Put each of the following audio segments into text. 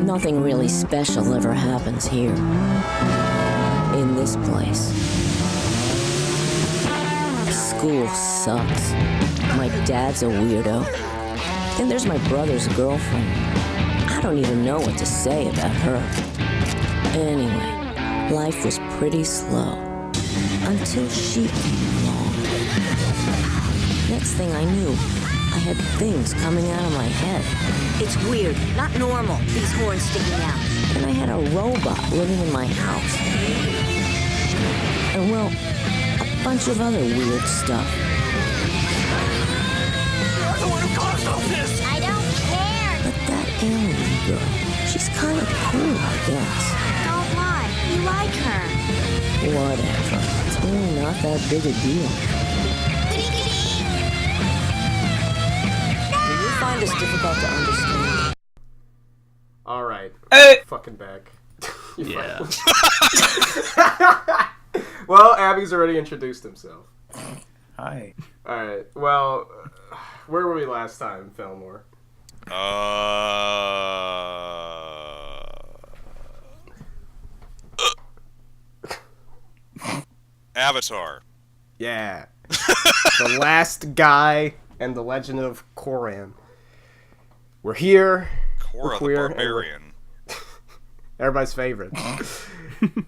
Nothing really special ever happens here. In this place. School sucks. My dad's a weirdo. And there's my brother's girlfriend. I don't even know what to say about her. Anyway, life was pretty slow. Until she came along. Next thing I knew, I had things coming out of my head. It's weird, not normal, these horns sticking out. And I had a robot living in my house. And well, a bunch of other weird stuff. You're the one who caused all this! I don't care! But that alien girl, she's kind of cool, I guess. Don't lie, you like her. Whatever. It's really not that big a deal. Do you find this difficult to understand? Alright. Hey! Fucking back. Yeah. Well, Abby's already introduced himself. Hi. Alright, well, where were we last time, Fillmore? Avatar. Yeah. The Last Guy and the Legend of Korran. We're here. Korra the queer, Barbarian. Everybody's favorite.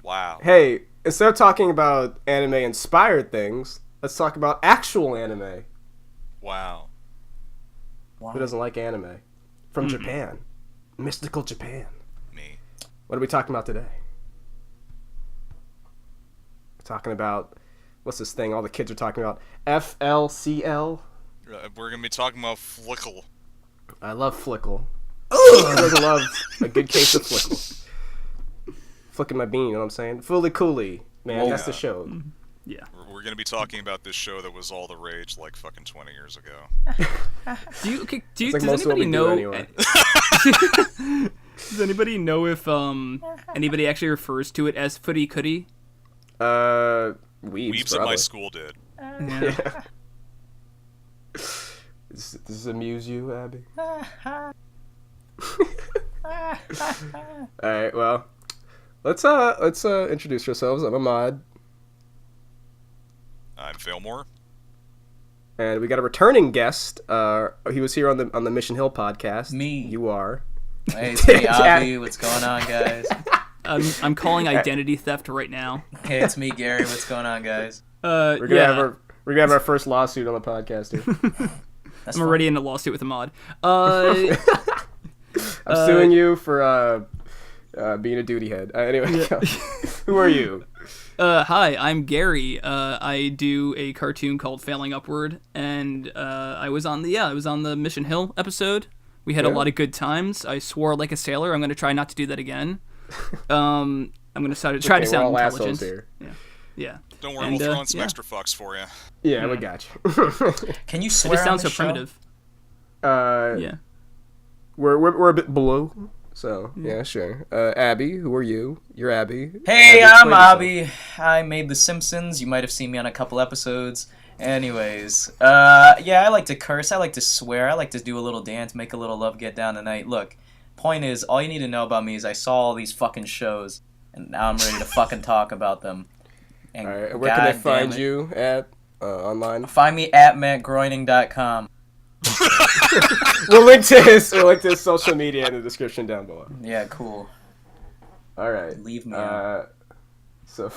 Wow. Hey, instead of talking about anime-inspired things, let's talk about actual anime. Wow. Who doesn't like anime? From Japan. Mystical Japan. Me. What are we talking about today? We're talking about, what's this thing all the kids are talking about? FLCL? We're gonna be talking about Flickle. I love Flickle. Who doesn't love a good case of Flickle? Flicking my bean, you know what I'm saying? Fully coolly. Man, that's the show. Yeah. We're gonna be talking about this show that was all the rage like fucking 20 years ago. It's like Does most of what anybody we do know? anyway. Does anybody know if anybody actually refers to it as footy cootie? Weebs Weebs at my school did. Yeah. Does this amuse you, Abby? Alright, well, let's introduce ourselves. I'm Ahmad. I'm Fillmore. And we got a returning guest. He was here on the Mission Hill podcast. Me. You are. Hey, it's me, Avi. What's going on, guys? I'm calling identity theft right now. Hey, it's me, Gary. What's going on, guys? We're gonna have our first lawsuit on the podcast here. I'm already in a lawsuit with Ahmad. I'm suing you for being a duty head. Anyway, who are you? Hi, I'm Gary. I do a cartoon called Failing Upward, and I was on the Mission Hill episode. We had a lot of good times. I swore like a sailor. I'm going to try not to do that again. I'm going to try to sound intelligent. Here. Yeah. Don't worry, we'll throw in some extra fucks for you. Yeah, we got you. Can you It swear just on sounds this so primitive. Yeah. We're a bit below. So, yeah, sure. Abby, who are you? You're Abby. Hey, I'm Abby. I made The Simpsons. You might have seen me on a couple episodes. Anyways, yeah, I like to curse. I like to swear. I like to do a little dance, make a little love, get down tonight. Look, point is, all you need to know about me is I saw all these fucking shows, and now I'm ready to fucking talk about them. And Alright, where can they find you at online? Find me at mattgroening.com. We'll link to his social media in the description down below. Yeah, cool. All right. Leave me So,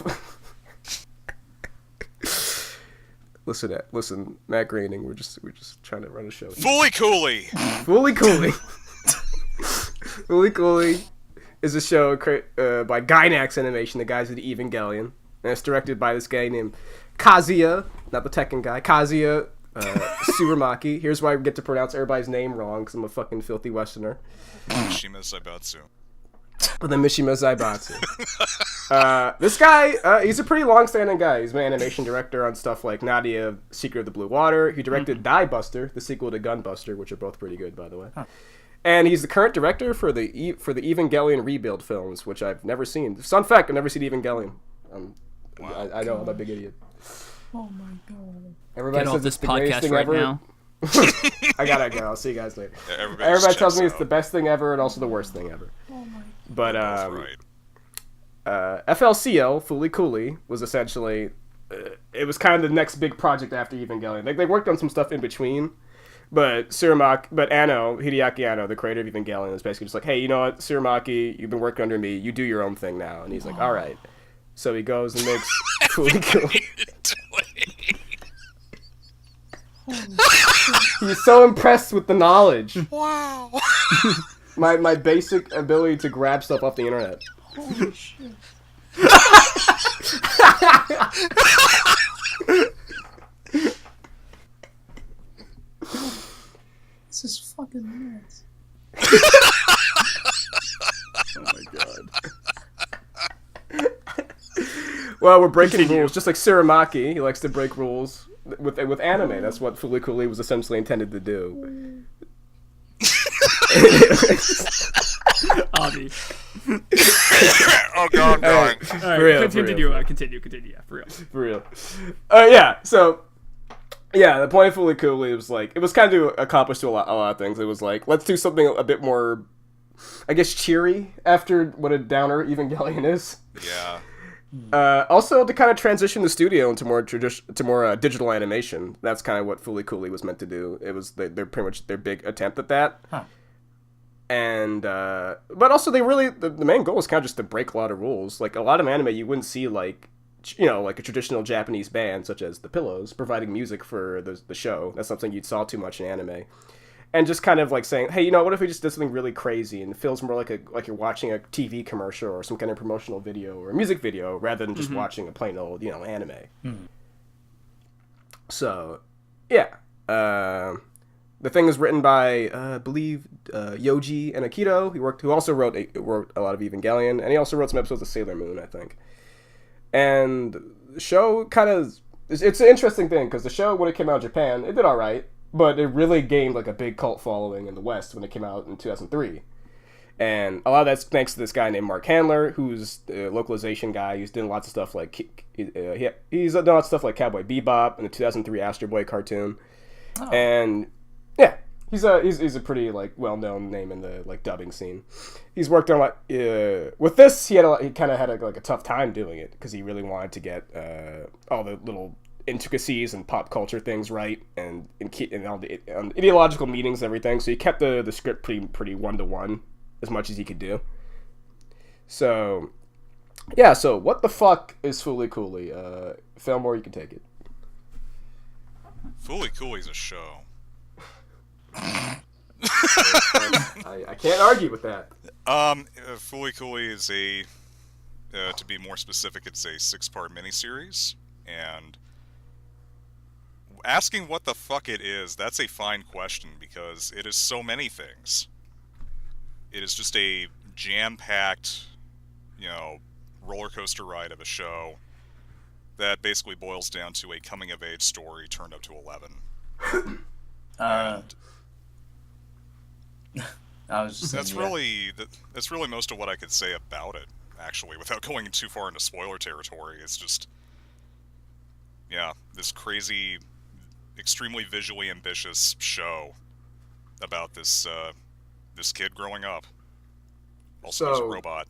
listen, Matt Groening. We're just trying to run a show. Fully Cooley. Fully Cooley. Fully Cooley is a show by Gainax Animation, the guys at Evangelion, and it's directed by this guy named Kazuya, not the Tekken guy, Kazuya Tsurumaki. Here's why we get to pronounce everybody's name wrong, because I'm a fucking filthy Westerner. Mishima Zaibatsu. But then Mishima Zaibatsu. This guy, he's a pretty long-standing guy. He's my animation director on stuff like Nadia, Secret of the Blue Water. He directed Die Buster, the sequel to Gunbuster, which are both pretty good, by the way. Huh. And he's the current director for the Evangelion Rebuild films, which I've never seen. Fun fact, I've never seen Evangelion. Wow. I know, I'm a big idiot. Oh my god. Everybody Get says off this it's the greatest podcast thing right ever. now. I gotta go. I'll see you guys later. Yeah, Everybody tells me checks it's the out. best thing ever and also the worst thing ever. Oh my But That's right. FLCL, Fooly Cooley, was essentially it was kind of the next big project after Evangelion. Like they worked on some stuff in between, but Hideaki Anno, the creator of Evangelion, is basically just like, hey, you know what, Tsurumaki, you've been working under me, you do your own thing now. And he's like, all right. So he goes and makes Fooly Cooley. He's so impressed with the knowledge. Wow. My basic ability to grab stuff off the internet. Holy shit. This is fucking nuts. Oh my god. Well, we're breaking rules, just like Tsurumaki. He likes to break rules with anime. That's what Fooly Cooley was essentially intended to do. Avi. Oh god, I'm dying. All right, real, continue. for real. Continue. Yeah, for real. For real. Yeah. So, yeah, the point of Fooly Cooley was like it was kind of to accomplish to a lot of things. It was like let's do something a bit more, I guess, cheery after what a downer Evangelion is. Yeah. Also, to kind of transition the studio into more digital animation. That's kind of what Fooly Cooley was meant to do. It was they're pretty much their big attempt at that. Huh. And but also they really the main goal is kind of just to break a lot of rules. Like a lot of anime, you wouldn't see like a traditional Japanese band such as the Pillows providing music for the show. That's something you'd saw too much in anime. And just kind of like saying, hey, what if we just did something really crazy and it feels more like you're watching a TV commercial or some kind of promotional video or a music video rather than just watching a plain old anime. Mm-hmm. So, yeah. The thing is written by, I believe, Yoji and Akito, who also wrote a lot of Evangelion, and he also wrote some episodes of Sailor Moon, I think. And the show kind of... It's an interesting thing, because the show, when it came out in Japan, it did alright, but it really gained like a big cult following in the West when it came out in 2003. And a lot of that's thanks to this guy named Mark Handler, who's a localization guy. He's doing lots of stuff like... he's done lots of stuff like Cowboy Bebop and the 2003 Astro Boy cartoon. Oh. And... yeah, he's a pretty like well-known name in the like dubbing scene. He's worked on like with this. He kind of had a tough time doing it because he really wanted to get all the little intricacies and pop culture things right and all the ideological meanings and everything. So he kept the script pretty one-to-one as much as he could do. So yeah, so what the fuck is Fooly Cooley? Fillmore, you can take it. Fooly Cooley's a show. I can't argue with that. Fooly Cooley is to be more specific, it's a 6-part miniseries, and asking what the fuck it is, that's a fine question, because it is so many things. It is just a jam-packed, roller coaster ride of a show that basically boils down to a coming-of-age story turned up to 11. I was just saying, that's really most of what I could say about it, actually, without going too far into spoiler territory. It's just, this crazy, extremely visually ambitious show about this kid growing up. Also, there's a robot.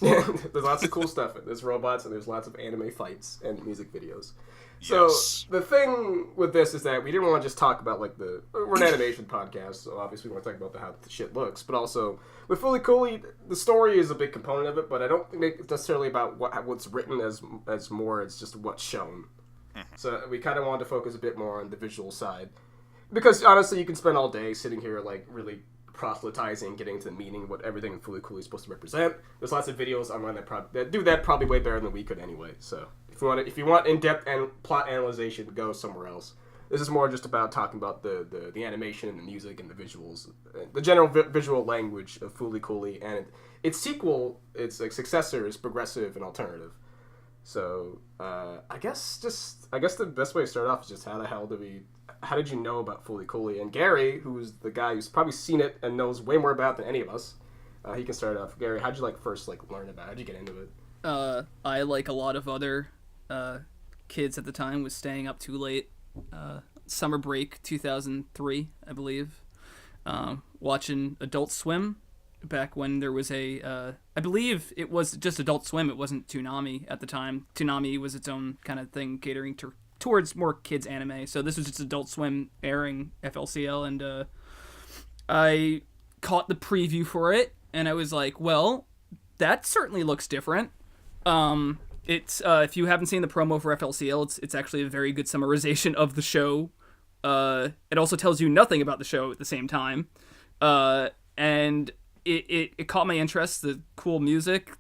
There's lots of cool stuff. There's robots and there's lots of anime fights and music videos. So yes. The thing with this is that we didn't want to just talk about we're an animation podcast, so obviously we want to talk about how the shit looks, but also with Fooly Cooley, the story is a big component of it, but I don't think it's necessarily about what's written as more as just what's shown. So we kind of wanted to focus a bit more on the visual side, because honestly, you can spend all day sitting here really proselytizing, getting to the meaning of what everything in Fooly Cooley is supposed to represent. There's lots of videos online that do that probably way better than we could anyway. So if you want in-depth and plot analyzation, go somewhere else. This is more just about talking about the animation and the music and the visuals, the general visual language of Fooly Cooley, and its sequel, its successor, is progressive and alternative. So I guess the best way to start off is just how did you know about Fooly Cooley? And Gary, who's the guy who's probably seen it and knows way more about it than any of us, he can start off. Gary, how'd you first learn about it? How'd you get into it? I, like a lot of other kids at the time, was staying up too late. Summer break 2003, I believe. Watching Adult Swim back when there was I believe it was just Adult Swim. It wasn't Toonami at the time. Toonami was its own kind of thing, catering towards more kids anime. So this was just Adult Swim airing FLCL, and I caught the preview for it, and I was like, well, that certainly looks different. It's if you haven't seen the promo for FLCL, it's actually a very good summarization of the show. It also tells you nothing about the show at the same time. And it caught my interest. The cool music,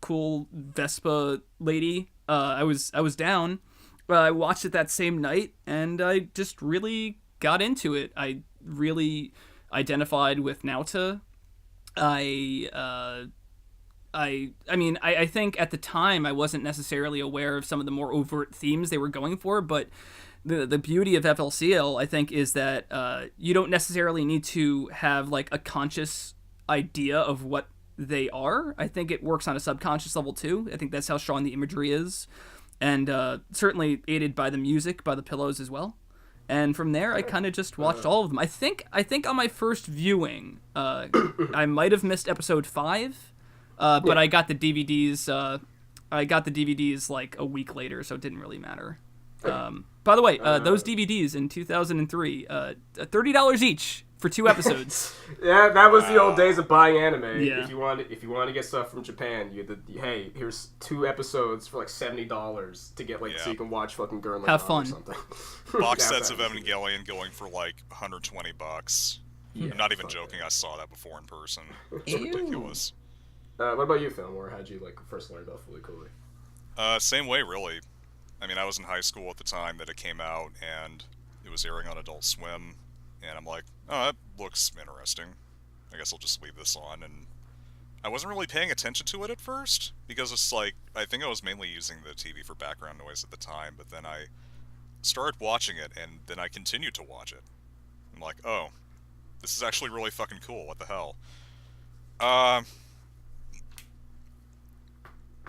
cool Vespa lady. I was down. I watched it that same night, and I just really got into it. I really identified with Naota. I mean, I think at the time I wasn't necessarily aware of some of the more overt themes they were going for, but the beauty of FLCL, I think, is that you don't necessarily need to have like a conscious idea of what they are. I think it works on a subconscious level too. I think that's how strong the imagery is, and certainly aided by the music, by the pillows as well. And from there, I kind of just watched all of them. I think on my first viewing, I might have missed episode 5, but I got the DVDs. I got the DVDs like a week later, so it didn't really matter. By the way, those DVDs in 2003, $30 each for 2 episodes. Yeah, that was the old days of buying anime. Yeah. If you want to get stuff from Japan, hey, here's 2 episodes for like $70 to get so you can watch fucking Gurren Lagann Have fun. or something. Box sets of Evangelion going for like $120. Yeah. I'm not even joking. I saw that before in person. It's ridiculous. What about you, Fillmore? How'd you first learn about Fooly Cooly? Same way, really. I mean, I was in high school at the time that it came out, and it was airing on Adult Swim, and I'm like, oh, that looks interesting. I guess I'll just leave this on, and I wasn't really paying attention to it at first, because it's like, I think I was mainly using the TV for background noise at the time, but then I started watching it, and then I continued to watch it. I'm like, oh, this is actually really fucking cool, what the hell.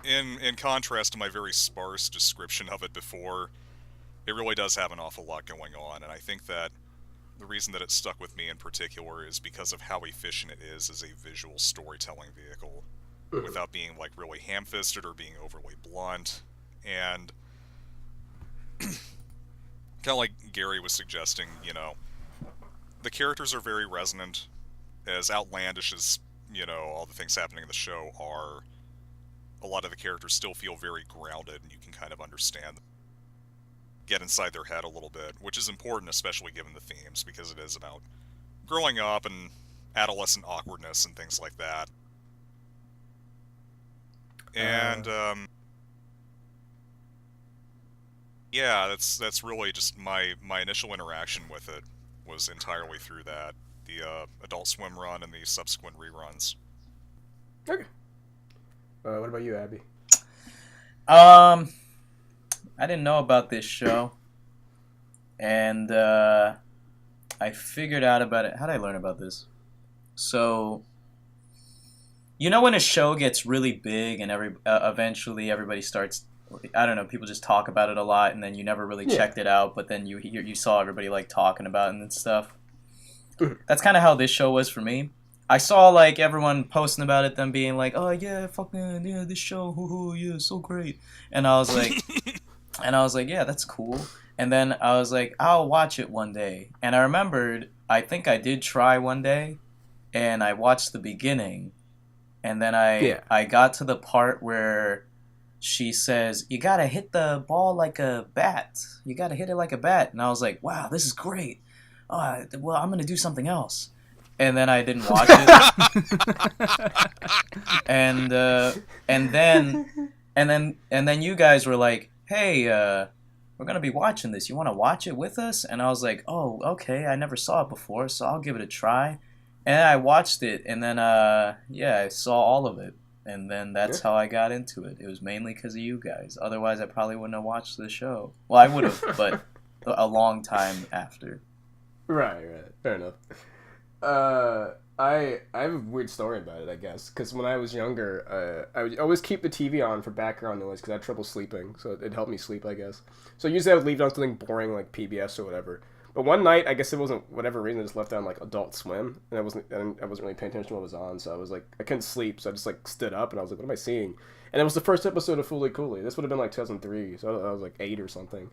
In contrast to my very sparse description of it before, it really does have an awful lot going on, and I think that the reason that it stuck with me in particular is because of how efficient it is as a visual storytelling vehicle, without being really ham-fisted or being overly blunt, and kind of like Gary was suggesting, the characters are very resonant, as outlandish as, all the things happening in the show are. A lot of the characters still feel very grounded, and you can kind of understand, get inside their head a little bit, which is important, especially given the themes, because it is about growing up and adolescent awkwardness and things like that. And, yeah, that's really just my initial interaction with it was entirely through that, the Adult Swim run and the subsequent reruns. Okay. What about you, Abby? I didn't know about this show, and I figured out about it. How did I learn about this? So, when a show gets really big and eventually everybody starts, I don't know, people just talk about it a lot, and then you never really checked it out, but then you saw everybody talking about it and stuff. That's kind of how this show was for me. I saw everyone posting about it, them being like, "Oh yeah, fucking yeah, this show, yeah, so great." And I was like, "Yeah, that's cool." And then I was like, "I'll watch it one day." And I remembered, I think I did try one day, and I watched the beginning, and then I got to the part where she says, "You gotta hit the ball like a bat. You gotta hit it like a bat." And I was like, "Wow, this is great. Well, I'm gonna do something else." And then I didn't watch it. and then you guys were like, "Hey, we're gonna be watching this. You want to watch it with us?" And I was like, "Oh, okay. I never saw it before, so I'll give it a try." And I watched it, and then I saw all of it, and then that's how I got into it. It was mainly because of you guys. Otherwise, I probably wouldn't have watched the show. Well, I would have, but a long time after. Right. Fair enough. I have a weird story about it, I guess, because when I was younger, I would always keep the TV on for background noise because I had trouble sleeping, so it helped me sleep, I guess. So usually I would leave it on something boring like PBS or whatever. But one night, I guess it wasn't whatever reason, I just left it on like Adult Swim, and I wasn't really paying attention to what was on, so I was like, I couldn't sleep, so I just like stood up and I was like, what am I seeing? And it was the first episode of Fooly Cooly. This would have been like 2003, so I was like 8 or something.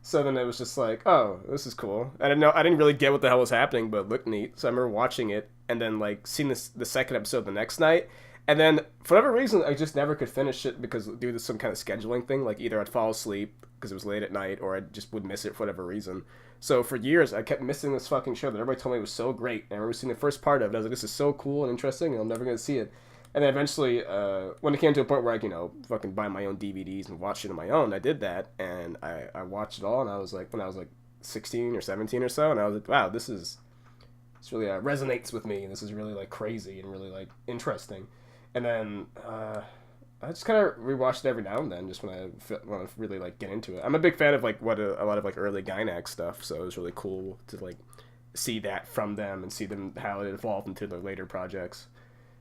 So then it was just like, oh, this is cool. I didn't really get what the hell was happening, but it looked neat. So I remember watching it and then like seeing the second episode the next night. And then for whatever reason, I just never could finish it because due to some kind of scheduling thing, like either I'd fall asleep because it was late at night or I just would miss it for whatever reason. So for years, I kept missing this fucking show that everybody told me was so great. And I remember seeing the first part of it. I was like, this is so cool and interesting, and I'm never going to see it. And then eventually, when it came to a point where I, fucking buy my own DVDs and watch it on my own, I did that. And I watched it all, and I was like, when I was like 16 or 17 or so, and I was like, wow, this really resonates with me. This is really like crazy and really like interesting. And then I just kind of rewatched it every now and then, just when I want to really like get into it. I'm a big fan of like what a lot of like early Gynax stuff, so it was really cool to like see that from them and see them how it evolved into their later projects.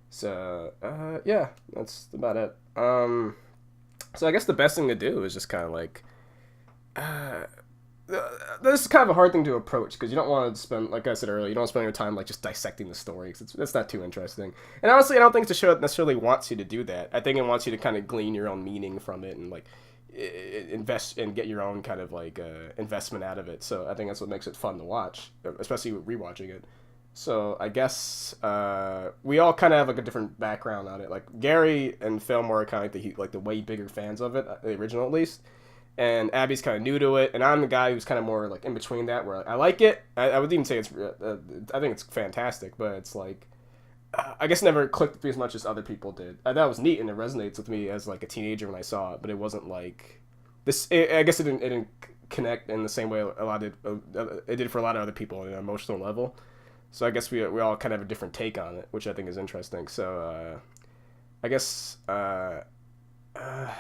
So yeah, that's about it. So I guess the best thing to do is just kind of like this is kind of a hard thing to approach because you don't want to spend, like I said earlier, you don't want to spend your time like just dissecting the story because it's not too interesting. And honestly, I don't think the show necessarily wants you to do that. I think it wants you to kind of glean your own meaning from it and like invest and get your own kind of like investment out of it. So I think that's what makes it fun to watch, especially rewatching it. So I guess we all kind of have like a different background on it. Like Gary and Fillmore are kind of like the way bigger fans of it, the original at least. And Abby's kind of new to it, and I'm the guy who's kind of more like in between that, where I like it. I would even say it's, I think it's fantastic, but it's like, I guess it never clicked with me as much as other people did. I thought it was neat, and it resonates with me as like a teenager when I saw it, but it wasn't like this. I guess it didn't connect in the same way it did for a lot of other people on an emotional level. So I guess we all kind of have a different take on it, which I think is interesting. So I guess.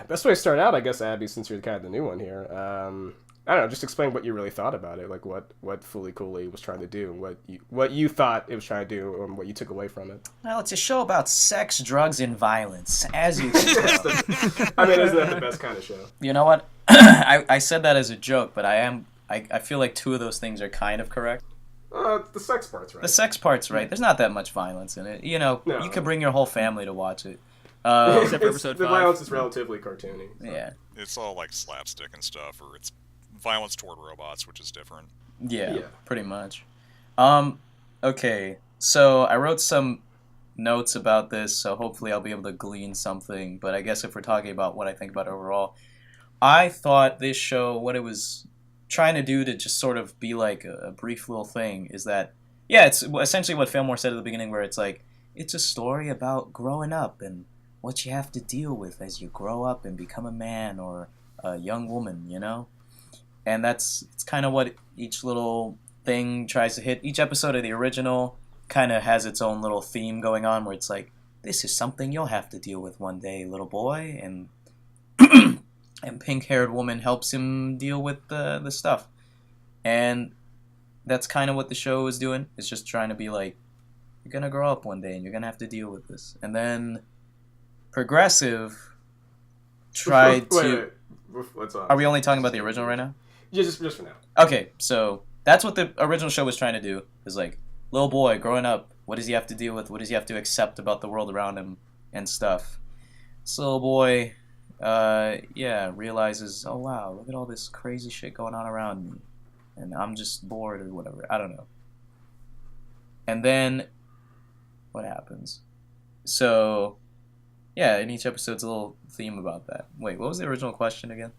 Best way to start out, I guess, Abby, since you're kind of the new one here. I don't know, just explain what you really thought about it, like what Fooly Cooly was trying to do, what you thought it was trying to do, and what you took away from it. Well, it's a show about sex, drugs, and violence, as you can tell. I mean, isn't that the best kind of show? You know what? I said that as a joke, but I feel like two of those things are kind of correct. The sex part's right. The sex part's right. There's not that much violence in it. No. You could bring your whole family to watch it. Except for episode 5. The violence is relatively cartoony. So. Yeah. It's all like slapstick and stuff, or it's violence toward robots, which is different. Yeah, pretty much. Okay, so I wrote some notes about this, so hopefully I'll be able to glean something, but I guess if we're talking about what I think about it overall, I thought this show, what it was trying to do to just sort of be like a brief little thing is that, yeah, it's essentially what Fillmore said at the beginning, where it's like, it's a story about growing up and what you have to deal with as you grow up and become a man or a young woman, And it's kind of what each little thing tries to hit. Each episode of the original kind of has its own little theme going on where it's like, this is something you'll have to deal with one day, little boy. And and pink-haired woman helps him deal with the stuff. And that's kind of what the show is doing. It's just trying to be like, you're going to grow up one day and you're going to have to deal with this. And then Progressive tried to... What's on? Are we only talking about the original right now? Yeah, just for now. Okay, so that's what the original show was trying to do. Is like, little boy growing up, what does he have to deal with? What does he have to accept about the world around him and stuff? This little boy, realizes, oh wow, look at all this crazy shit going on around me. And I'm just bored or whatever. I don't know. And then, what happens? So... yeah, in each episode's a little theme about that. Wait, what was the original question again?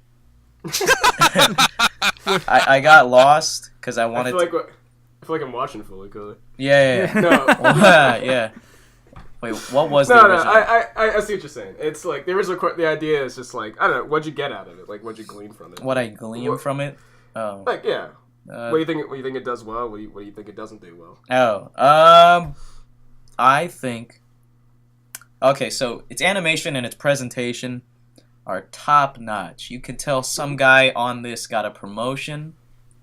I got lost because I wanted I feel like I'm watching Fooly Cooly. Yeah. No. Yeah. Wait, what was the original? No, I see what you're saying. It's like, the original, the idea is just like, I don't know, what'd you get out of it? Like, what'd you glean from it? What I glean from it? Oh. Like, yeah. What do you think it does well? What do you think it doesn't do well? Oh, I think... okay, so its animation and its presentation are top notch. You can tell some guy on this got a promotion,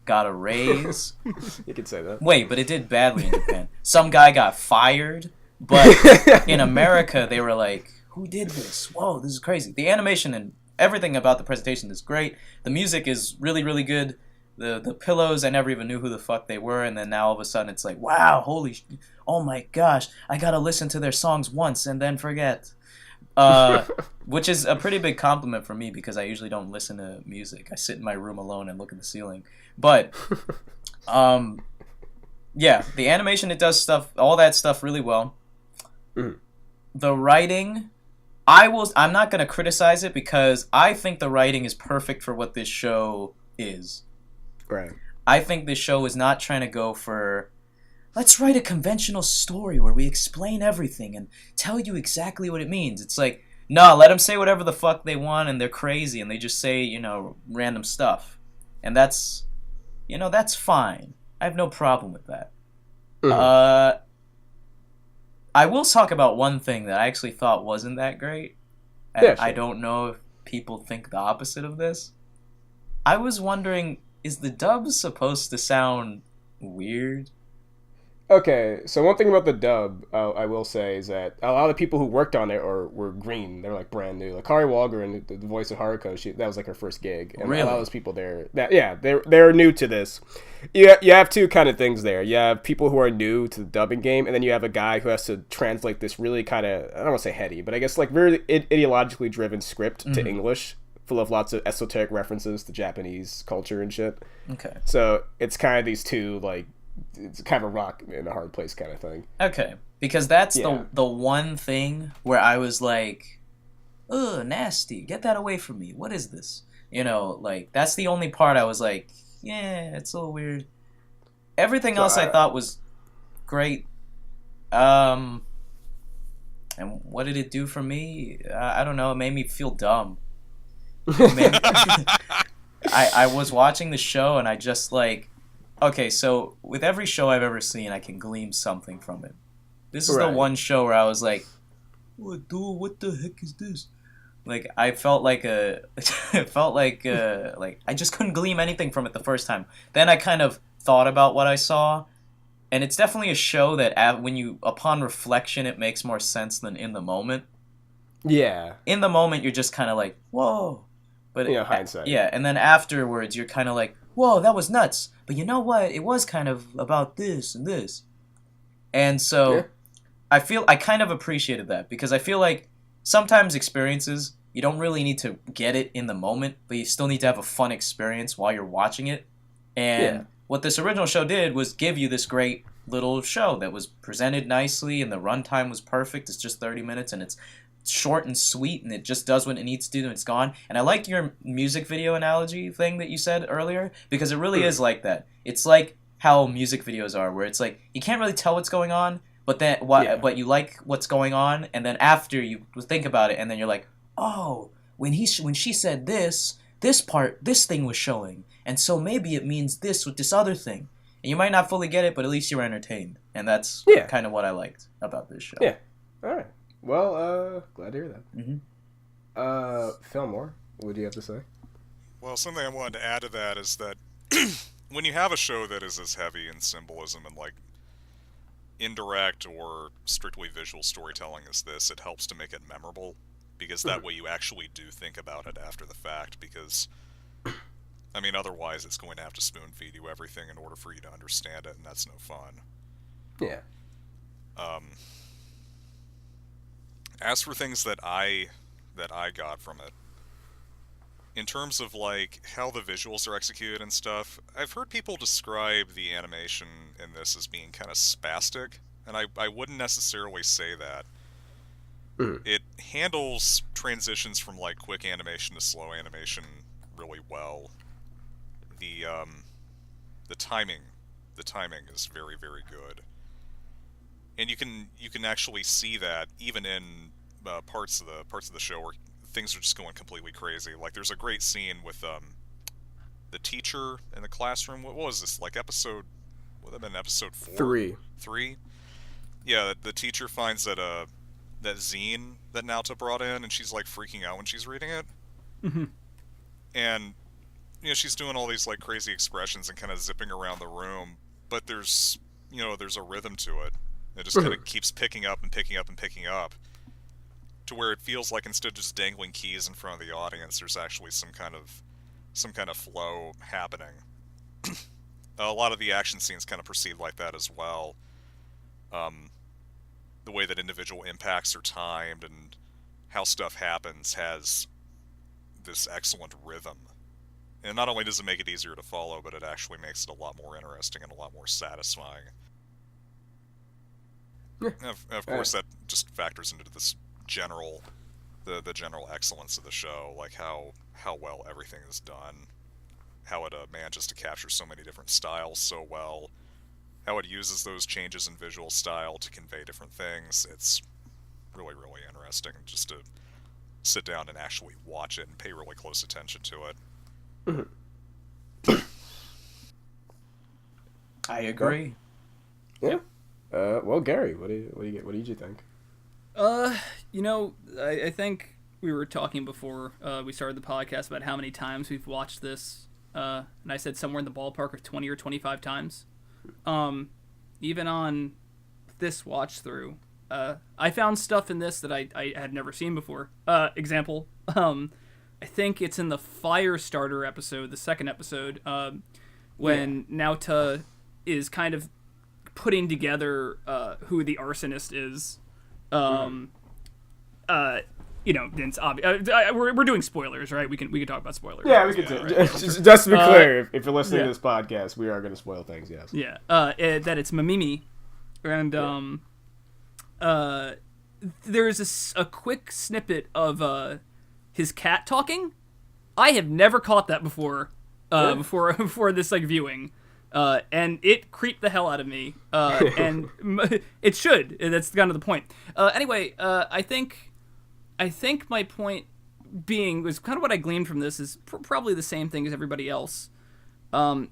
got a raise. You could say that. Wait, but it did badly in Japan. Some guy got fired, but in America they were like, who did this? Whoa, this is crazy. The animation and everything about the presentation is great. The music is really, really good. the pillows, I never even knew who the fuck they were, and then now all of a sudden it's like, wow, oh my gosh, I gotta listen to their songs once and then forget. Which is a pretty big compliment for me because I usually don't listen to music. I sit in my room alone and look at the ceiling. But, yeah, the animation, it does all that stuff really well. The writing, I'm not going to criticize it because I think the writing is perfect for what this show is. Right. I think this show is not trying to go for, let's write a conventional story where we explain everything and tell you exactly what it means. It's like, no, let them say whatever the fuck they want and they're crazy and they just say, random stuff. And that's fine. I have no problem with that. I will talk about one thing that I actually thought wasn't that great. And Yeah, sure. I don't know if people think the opposite of this. I was wondering, is the dub supposed to sound weird? Okay, so one thing about the dub, I will say, is that a lot of the people who worked on it were green. They're like brand new. Like Kari Walgren, the voice of Haruko, that was like her first gig. And Really? a lot of those people there, they're new to this. You have two kind of things there. You have people who are new to the dubbing game, and then you have a guy who has to translate this really kind of, I don't want to say heady, but I guess like very ideologically driven script to English, full of lots of esoteric references to Japanese culture and shit. Okay. So it's kind of these two, like, it's kind of a rock in a hard place kind of thing. Okay. Because that's Yeah. the one thing where I was like, ugh, nasty. Get that away from me. What is this? Like, that's the only part I was like, yeah, it's a little weird. Everything else I thought was great. And what did it do for me? I don't know. It made me feel dumb. I was watching the show and I just like, okay, so with every show I've ever seen, I can glean something from it. This is the one show where I was like, what the heck is this? Like, I felt like I just couldn't glean anything from it the first time. Then I kind of thought about what I saw, and it's definitely a show that upon reflection, it makes more sense than in the moment. Yeah. In the moment, you're just kind of like, whoa. But hindsight. Yeah, and then afterwards, you're kind of like, whoa, that was nuts. But you know what? It was kind of about this and this. And so I kind of appreciated that because I feel like sometimes experiences, you don't really need to get it in the moment, but you still need to have a fun experience while you're watching it. And what this original show did was give you this great little show that was presented nicely and the runtime was perfect. It's just 30 minutes and it's short and sweet and it just does what it needs to do and it's gone. And I liked your music video analogy thing that you said earlier because it really is like that. It's like how music videos are where it's like you can't really tell what's going on, but then but you like what's going on, and then after you think about it and then you're like, oh, when she said this part, this thing was showing, and so maybe it means this with this other thing. And you might not fully get it, but at least you're entertained. And that's kind of what I liked about this show. Yeah. All right. Well, glad to hear that. Fillmore, what do you have to say? Well, something I wanted to add to that is that when you have a show that is as heavy in symbolism and, like, indirect or strictly visual storytelling as this, it helps to make it memorable, because that way you actually do think about it after the fact, because, I mean, otherwise it's going to have to spoon-feed you everything in order for you to understand it, and that's no fun. Yeah. As for things that I got from it, in terms of, like, how the visuals are executed and stuff, I've heard people describe the animation in this as being kind of spastic, and I wouldn't necessarily say that. It handles transitions from, like, quick animation to slow animation really well. The timing is very, very good. And you can actually see that even in parts of the show where things are just going completely crazy. Like, there's a great scene with the teacher in the classroom. What was this? Like episode? Would have been episode 4? 3. 3? Yeah, the teacher finds that that zine that Naota brought in, and she's like freaking out when she's reading it. And she's doing all these like crazy expressions and kind of zipping around the room, but there's a rhythm to it. It just kind of keeps picking up and picking up and picking up, to where it feels like instead of just dangling keys in front of the audience, there's actually some kind of flow happening. a lot of the action scenes kind of proceed like that as well. The way that individual impacts are timed and how stuff happens has this excellent rhythm. And not only does it make it easier to follow, but it actually makes it a lot more interesting and a lot more satisfying. Of course, that just factors into this general, the general excellence of the show, like how well everything is done, how it manages to capture so many different styles so well, how it uses those changes in visual style to convey different things. It's really, really interesting just to sit down and actually watch it and pay really close attention to it. I agree. Yeah. Well, Gary, what did you think? I think we were talking before we started the podcast about how many times we've watched this, and I said somewhere in the ballpark of 20 or 25 times. Even on this watch through, I found stuff in this that I had never seen before. Example, I think it's in the Firestarter episode, the second episode, when Nauta is kind of putting together who the arsonist is. It's obvious. We're doing spoilers, right? We can talk about spoilers. Yeah, we can. Just to be clear, if you're listening to this podcast, we are going to spoil things. Yes. Yeah. That it's Mamimi, and there's a quick snippet of his cat talking. I have never caught that before. Before this viewing. And it creeped the hell out of me. And it should. That's kind of the point. Anyway, I think my point being was kind of what I gleaned from this is probably the same thing as everybody else.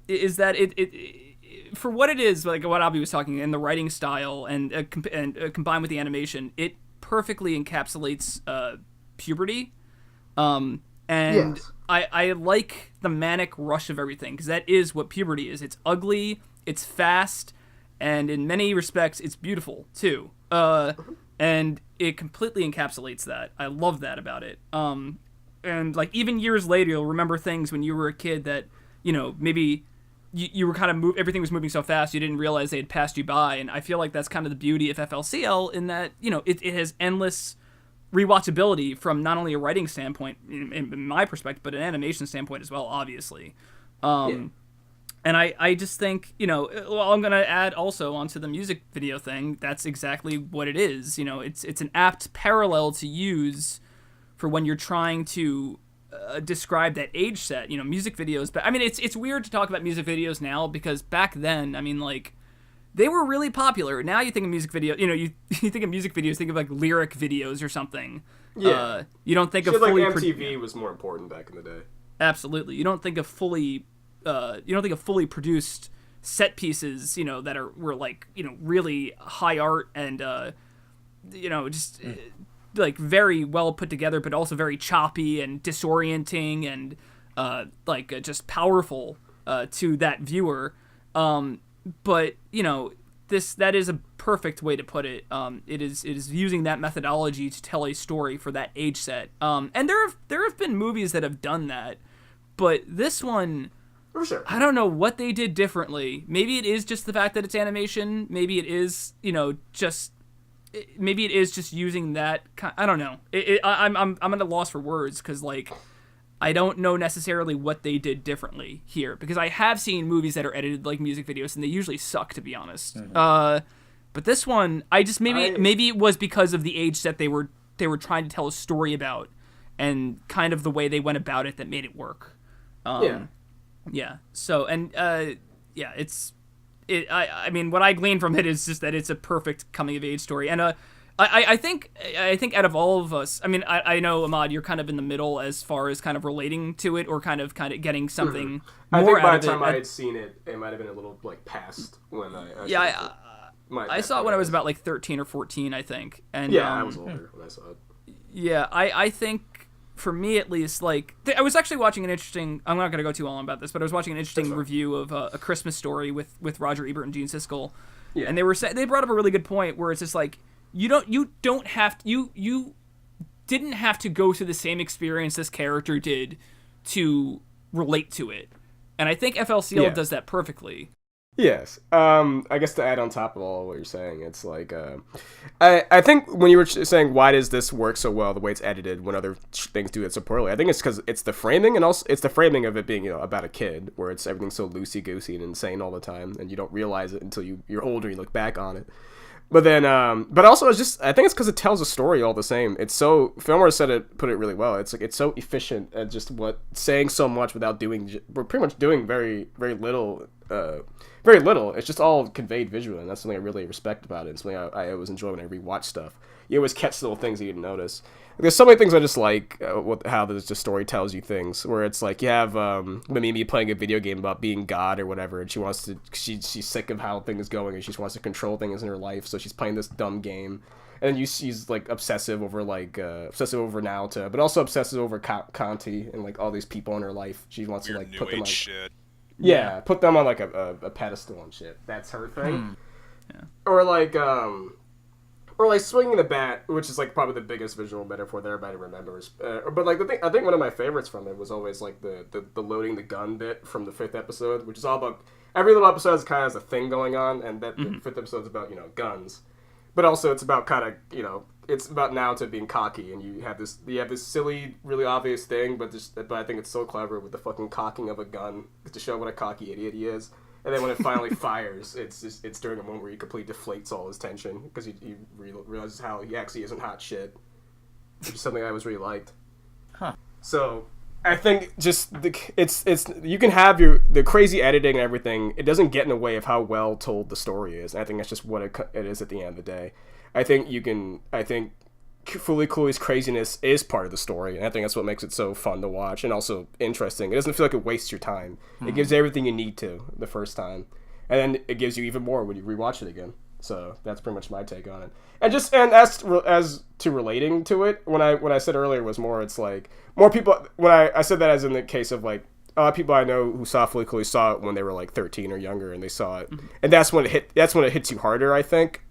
Is that it for what it is, like what Abby was talking, and the writing style and combined with the animation, it perfectly encapsulates puberty. And yes. I like the manic rush of everything, because that is what puberty is. It's ugly, it's fast, and in many respects, it's beautiful, too. And it completely encapsulates that. I love that about it. And, even years later, you'll remember things when you were a kid that, maybe you were kind of everything was moving so fast, you didn't realize they had passed you by. And I feel like that's kind of the beauty of FLCL, in that, it has endless rewatchability from not only a writing standpoint, in my perspective, but an animation standpoint as well, obviously. And I just think, I'm going to add also onto the music video thing, that's exactly what it is. It's an apt parallel to use for when you're trying to describe that age set, music videos. But, it's weird to talk about music videos now, because back then, they were really popular. Now you think of music video, you think of music videos, think of lyric videos or something. Yeah. You don't think of fully MTV was more important back in the day. Absolutely. You don't think of fully produced set pieces, that were really high art and very well put together, but also very choppy and disorienting and just powerful to that viewer. But that is a perfect way to put it. It is using that methodology to tell a story for that age set. And there have been movies that have done that, but this one, for sure, I don't know what they did differently. Maybe it is just the fact that it's animation. Maybe it is maybe it is just using that. I don't know. I'm at a loss for words, because I don't know necessarily what they did differently here, because I have seen movies that are edited like music videos, and they usually suck, to be honest. Mm-hmm. But this one, maybe it was because of the age set they were trying to tell a story about, and kind of the way they went about it that made it work. Yeah. So, and what I gleaned from it is just that it's a perfect coming of age story, and I think out of all of us, I know, Ahmad, you're kind of in the middle as far as kind of relating to it, or kind of getting something more out of it. I think by the time I had seen it, it might have been a little past when I saw it when I was about 13 or 14, I think. And I was older when I saw it. Yeah, I think for me at least, I was actually watching an interesting. I'm not going to go too long about this, but I was watching an interesting review of A Christmas Story with Roger Ebert and Gene Siskel, and they brought up a really good point where it's just you didn't have to go through the same experience this character did to relate to it. And I think FLCL Yeah. does that perfectly. Yes. I guess to add on top of all what you're saying, it's like, I think when you were saying why does this work so well, the way it's edited when other things do it so poorly, I think it's because it's the framing, and also it's the framing of it being, about a kid, where it's everything so loosey-goosey and insane all the time, and you don't realize it until you're older and you look back on it. But then, but also I think it's because it tells a story all the same. It's so, Fillmore put it really well. It's like, it's so efficient at just saying so much without we're pretty much doing very, very little, very little. It's just all conveyed visually, and that's something I really respect about it. It's something I always enjoy when I rewatch stuff. You always catch little things that you didn't notice. There's so many things I just like, how the story tells you things, where it's like you have Mimi playing a video game about being God or whatever, and she's sick of how things going, and she just wants to control things in her life, so she's playing this dumb game. And then she's like obsessive over Naota, but also obsessive over Conti and like all these people in her life. She wants to like put them on shit. Yeah, put them on like a pedestal and shit. That's her thing. Yeah. Or like swinging the bat, which is like probably the biggest visual metaphor that everybody remembers. But like I think one of my favorites from it was always like the loading the gun bit from the 5th episode, which is all about every little episode kind of has a thing going on, and that the 5th episode's about guns, but also it's about kind of it's about Naota being cocky, and you have this silly, really obvious thing, but I think it's so clever with the fucking cocking of a gun to show what a cocky idiot he is. And then when it finally fires, it's during a moment where he completely deflates all his tension because he realizes how he actually isn't hot shit, which is something I always really liked. Huh. So I think just it's you can have the crazy editing and everything. It doesn't get in the way of how well told the story is. And I think that's just what it is at the end of the day. I think Fooly Cooley's craziness is part of the story, and I think that's what makes it so fun to watch and also interesting. It doesn't feel like it wastes your time. It gives everything you need to the first time, and then it gives you even more when you rewatch it again. So that's pretty much my take on it. And as to relating to it, when I said earlier was more, it's like more people. When I said that as in the case of like a lot of people I know who saw Fooly Cooley saw it when they were like 13 or younger, and they saw it, and that's when it hit. That's when it hits you harder, I think.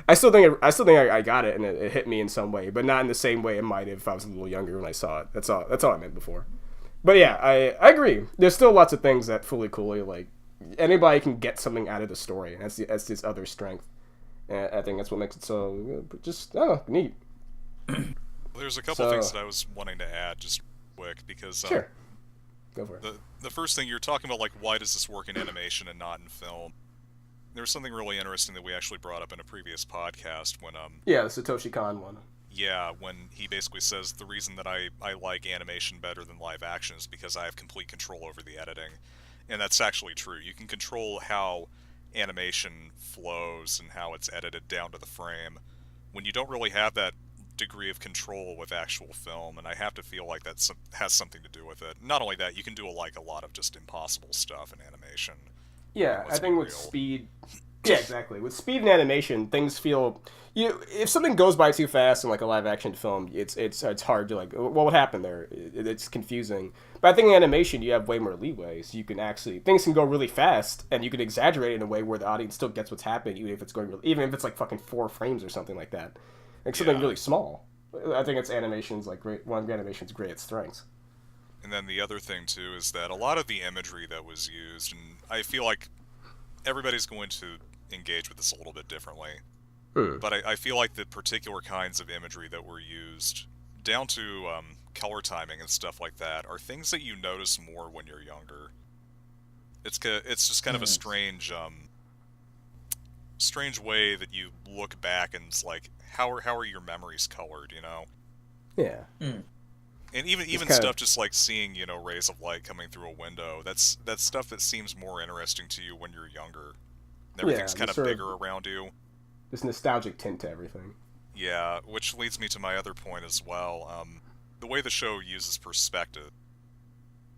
I still think I got it, and it hit me in some way, but not in the same way it might have if I was a little younger when I saw it. That's all I meant before. But yeah, I agree. There's still lots of things that Fooly Cooley, like, anybody can get something out of the story, and that's his other strength. And I think that's what makes it so just neat. There's a couple things that I was wanting to add just quick because sure, go for it. The first thing you're talking about, like, why does this work in animation and not in film? There was something really interesting that we actually brought up in a previous podcast when the Satoshi Kon one. Yeah, when he basically says the reason that I like animation better than live action is because I have complete control over the editing. And that's actually true. You can control how animation flows and how it's edited down to the frame when you don't really have that degree of control with actual film, and I have to feel like that has something to do with it. Not only that, you can do a lot of just impossible stuff in animation. Yeah, I think with speed... Yeah, exactly. With speed and animation, things feel... if something goes by too fast in like a live-action film, it's hard to like... What happened there? It's confusing. But I think in animation, you have way more leeway, so you can actually... Things can go really fast, and you can exaggerate it in a way where the audience still gets what's happening, even if it's like fucking 4 frames or something like that. Like something really small. I think animation's like great. One of animation's great strengths. And then the other thing, too, is that a lot of the imagery that was used, and I feel like everybody's going to engage with this a little bit differently, but I feel like the particular kinds of imagery that were used, down to color timing and stuff like that, are things that you notice more when you're younger. It's just kind of a strange way that you look back and it's like, how are your memories colored, you know? Yeah. And even stuff just like seeing, rays of light coming through a window, that's stuff that seems more interesting to you when you're younger. Everything's kind of bigger around you. This nostalgic tint to everything. Yeah, which leads me to my other point as well. The way the show uses perspective.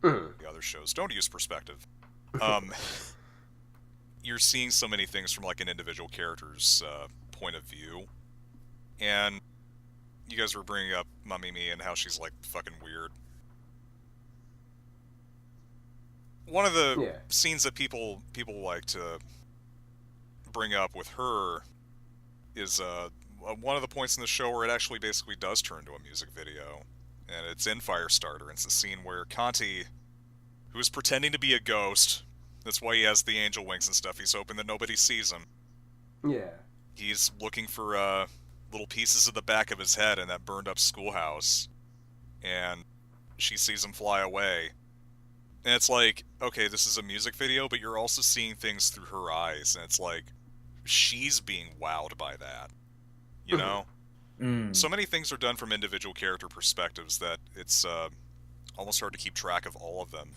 The other shows don't use perspective. You're seeing so many things from like an individual character's point of view. And you guys were bringing up Mamimi and how she's like fucking weird. One of the scenes that people like to bring up with her is one of the points in the show where it actually basically does turn to a music video, and it's in Firestarter. It's the scene where Conti who is pretending to be a ghost. That's why he has the angel wings and stuff. He's hoping that nobody sees him. Yeah. He's looking for little pieces of the back of his head in that burned up schoolhouse. And she sees him fly away. And it's like, okay, this is a music video, but you're also seeing things through her eyes. And it's like, she's being wowed by that. You know? So many things are done from individual character perspectives that it's almost hard to keep track of all of them.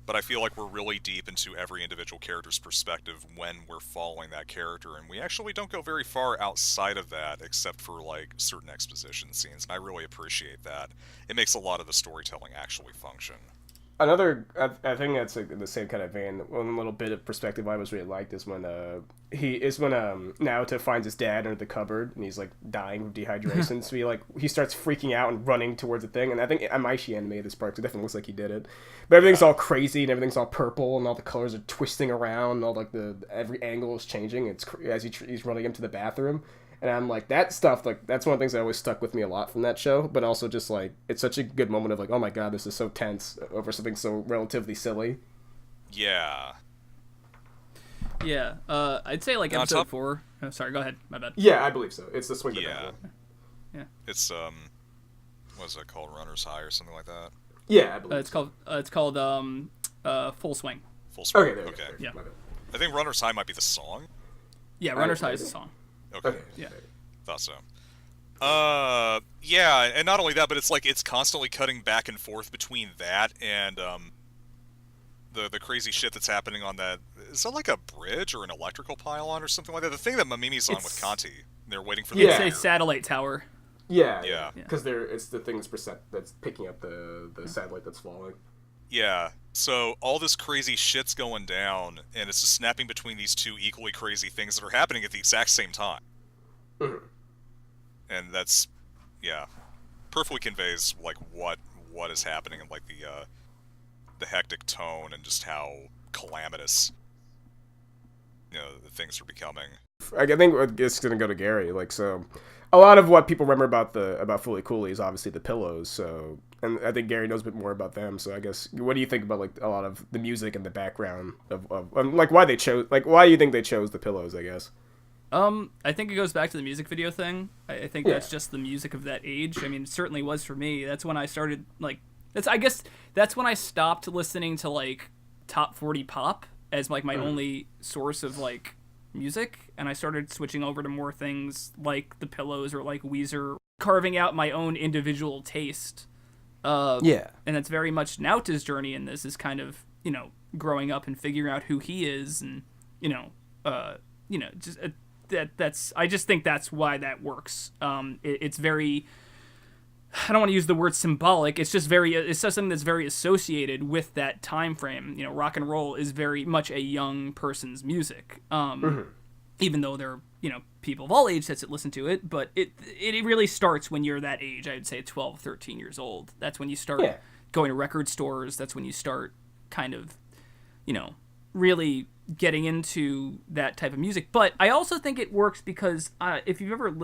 But I feel like we're really deep into every individual character's perspective when we're following that character, and we actually don't go very far outside of that, except for, like, certain exposition scenes, and I really appreciate that. It makes a lot of the storytelling actually function. Another, I think that's in the same kind of vein. One little bit of perspective I was really liked is when Naoto finds his dad under the cupboard and he's like dying of dehydration. So he starts freaking out and running towards the thing. And I think Amaishi animated this part, so it definitely looks like he did it. But everything's all crazy and everything's all purple and all the colors are twisting around. And all like every angle is changing. It's as he's running into the bathroom. And I'm like, that stuff, like, that's one of the things that always stuck with me a lot from that show. But also just, like, it's such a good moment of, like, oh my god, this is so tense over something so relatively silly. Yeah. Yeah, I'd say, like, episode 4... Oh, sorry, go ahead. My bad. Yeah, I believe so. It's the swing the Yeah. Yeah. It's, what is it called? Runner's High or something like that? Yeah, I believe it's called Full Swing. Full Swing. Okay, there okay. Yeah. I think Runner's High might be the song. Yeah, Runner's High is the song. Okay. Yeah. Thought so. Yeah, and not only that, but it's like it's constantly cutting back and forth between that and the crazy shit that's happening on that. Is that like a bridge or an electrical pylon or something like that? The thing that Mamimi's on with Kanti. They're waiting for the It's a satellite tower. Yeah. Because it's the thing that's picking up the satellite that's falling. Yeah. So all this crazy shit's going down, and it's just snapping between these two equally crazy things that are happening at the exact same time. Mm-hmm. And that's, yeah, perfectly conveys like what is happening and like the hectic tone and just how calamitous the things are becoming. I think it's gonna go to Gary. Like, so a lot of what people remember about Fully Cooley is obviously the pillows. So, and I think Gary knows a bit more about them. So I guess, what do you think about like a lot of the music and the background of like why do you think they chose the pillows? I guess. I think it goes back to the music video thing. I think that's just the music of that age. I mean, it certainly was for me. That's when I started that's when I stopped listening to like top 40 pop as like my only source of like music, and I started switching over to more things like the Pillows or like Weezer, carving out my own individual taste. And that's very much Naota's journey in this, is kind of, growing up and figuring out who he is, and just that's I just think that's why that works. It's very, I don't want to use the word symbolic. It's just something that's very associated with that time frame. Rock and roll is very much a young person's music. Even though there are, people of all ages that listen to it, but it really starts when you're that age. I would say 12, 13 years old. That's when you start going to record stores. That's when you start kind of, really getting into that type of music. But I also think it works because if you've ever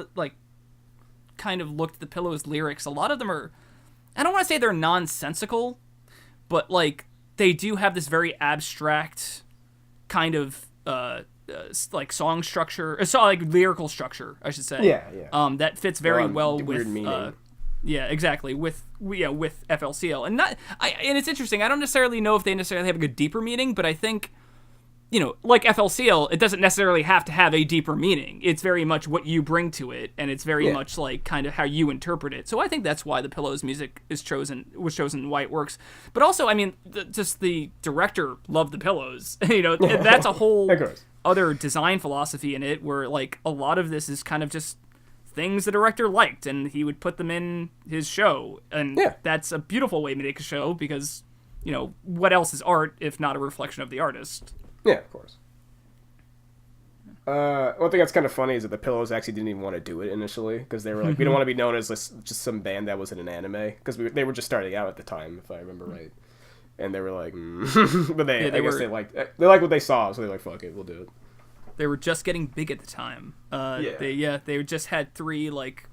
kind of looked at the Pillows lyrics, a lot of them are, I don't want to say they're nonsensical, but like they do have this very abstract kind of like song structure, like lyrical structure, I should say. That fits very well with exactly with FLCL, and and it's interesting. I don't necessarily know if they necessarily have a good deeper meaning, but I think, like FLCL, it doesn't necessarily have to have a deeper meaning. It's very much what you bring to it, and it's very much like kind of how you interpret it. So I think that's why the Pillows music was chosen, why it works. But also, I mean, just the director loved the Pillows. That's a whole other design philosophy in it, where like a lot of this is kind of just things the director liked, and he would put them in his show, and that's a beautiful way to make a show, because what else is art if not a reflection of the artist? Yeah, of course. One thing that's kind of funny is that the Pillows actually didn't even want to do it initially, because they were like, we don't want to be known as just some band that was in an anime, because they were just starting out at the time, if I remember right. And they were like, but I guess they liked what they saw, so they're like, fuck it, we'll do it. They were just getting big at the time. They just had 3 like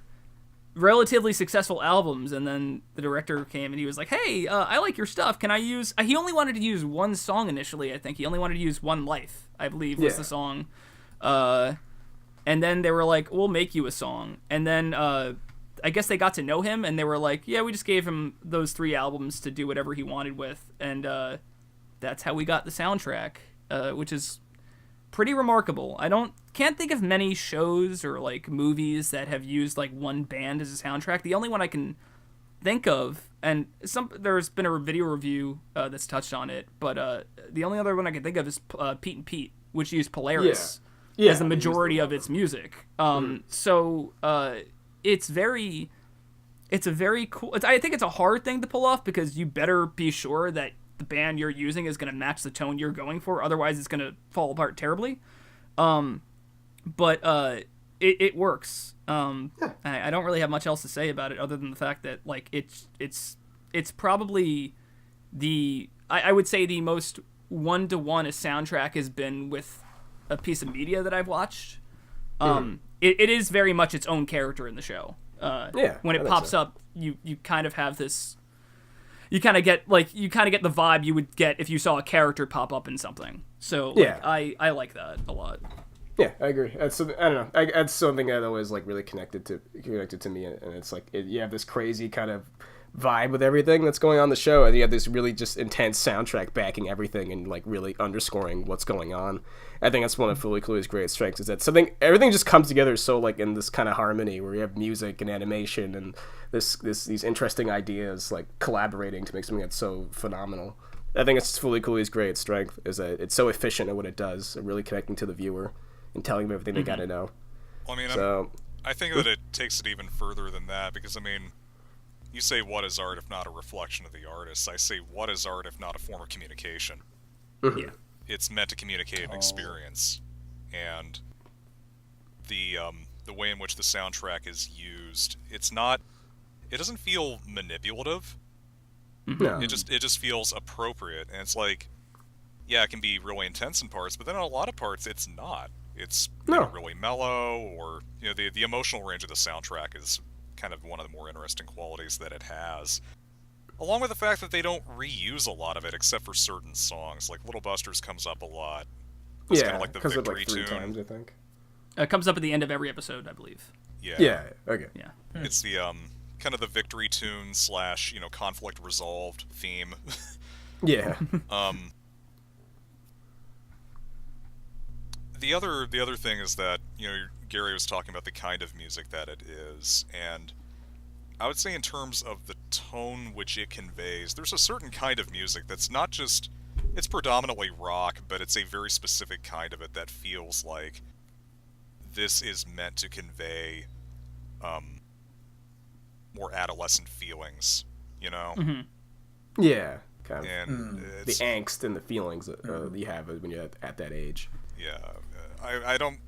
relatively successful albums, and then the director came and he was like, hey, I like your stuff, can I use he only wanted to use one song initially. I think he only wanted to use One Life, I believe, was the song. And then they were like, we'll make you a song. And then I guess they got to know him, and they were like, yeah, we just gave him those 3 albums to do whatever he wanted with, and that's how we got the soundtrack, which is pretty remarkable. Can't think of many shows or like movies that have used like one band as a soundtrack. The only one I can think of, and there's been a video review that's touched on it, but the only other one I can think of is Pete and Pete, which used Polaris as the majority of its music. So it's a very cool. I think it's a hard thing to pull off, because you better be sure that the band you're using is going to match the tone you're going for. Otherwise, it's going to fall apart terribly. But it works. I don't really have much else to say about it other than the fact that like it's probably I would say the most one-to-one a soundtrack has been with a piece of media that I've watched. It is very much its own character in the show. When it pops up, you kind of have this. You kind of get the vibe you would get if you saw a character pop up in something. So I like that a lot. Yeah, I agree. That's I don't know. That's something that always like really connected to me, and it's like you have this crazy kind of vibe with everything that's going on in the show, and you have this really just intense soundtrack backing everything and like really underscoring what's going on. I think that's one of Fully Cooley's great strengths, is that everything just comes together so like in this kind of harmony where you have music and animation and these interesting ideas like collaborating to make something that's so phenomenal. I think it's Fully Cooley's great strength, is that it's so efficient at what it does, and really connecting to the viewer and telling them everything they got to know. Well, I mean, I think that it takes it even further than that, because I mean, you say what is art if not a reflection of the artist? I say what is art if not a form of communication? Yeah. It's meant to communicate an experience, and the way in which the soundtrack is used, it doesn't feel manipulative. No. It just feels appropriate, and it's like, yeah, it can be really intense in parts, but then in a lot of parts it's not. It's really mellow, or the emotional range of the soundtrack is kind of one of the more interesting qualities that it has. Along with the fact that they don't reuse a lot of it except for certain songs. Like Little Busters comes up a lot. It's kind of like the victory like 3 tune. times, I think. It comes up at the end of every episode, I believe. Yeah. Okay. Yeah. It's the kind of the victory tune / conflict resolved theme. Yeah. The other thing is that Gary was talking about the kind of music that it is, and I would say in terms of the tone which it conveys, there's a certain kind of music that's not just, it's predominantly rock, but it's a very specific kind of it that feels like this is meant to convey more adolescent feelings, Mm-hmm. Yeah, kind of. And The angst and the feelings that you have when you're at that age. Yeah, I don't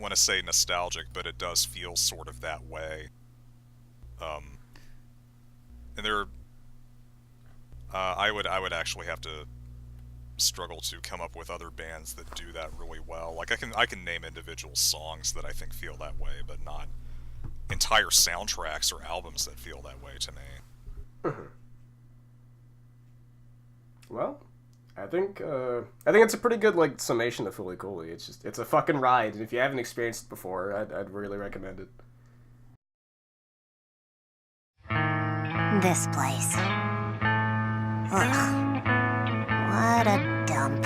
want to say nostalgic, but it does feel sort of that way. And I would actually have to struggle to come up with other bands that do that really well. Like I can name individual songs that I think feel that way, but not entire soundtracks or albums that feel that way to me. Well, I think it's a pretty good like summation of Fully Cooley. It's a fucking ride, and if you haven't experienced it before, I'd really recommend it. This place. Ugh. What a dump.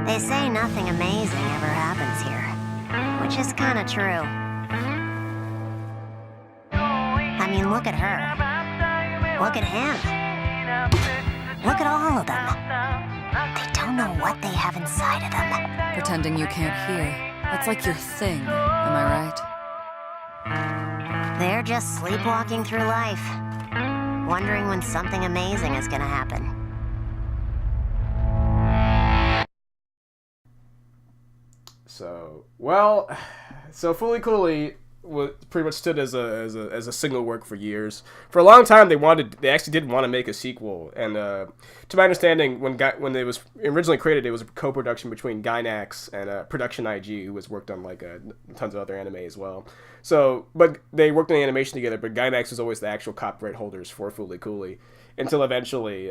They say nothing amazing ever happens here, which is kind of true. I mean, look at her. Look at him. Look at all of them. They don't know what they have inside of them. Pretending you can't hear. That's like your thing, am I right? They're just sleepwalking through life, wondering when something amazing is gonna happen. So Fully Cooley, pretty much stood as a single work for years. For a long time, they actually did want to make a sequel, and to my understanding, when it was originally created, it was a co-production between Gainax and Production IG, who has worked on like tons of other anime as well. So, but they worked on the animation together. But Gainax was always the actual copyright holders for Fooly Cooly until eventually.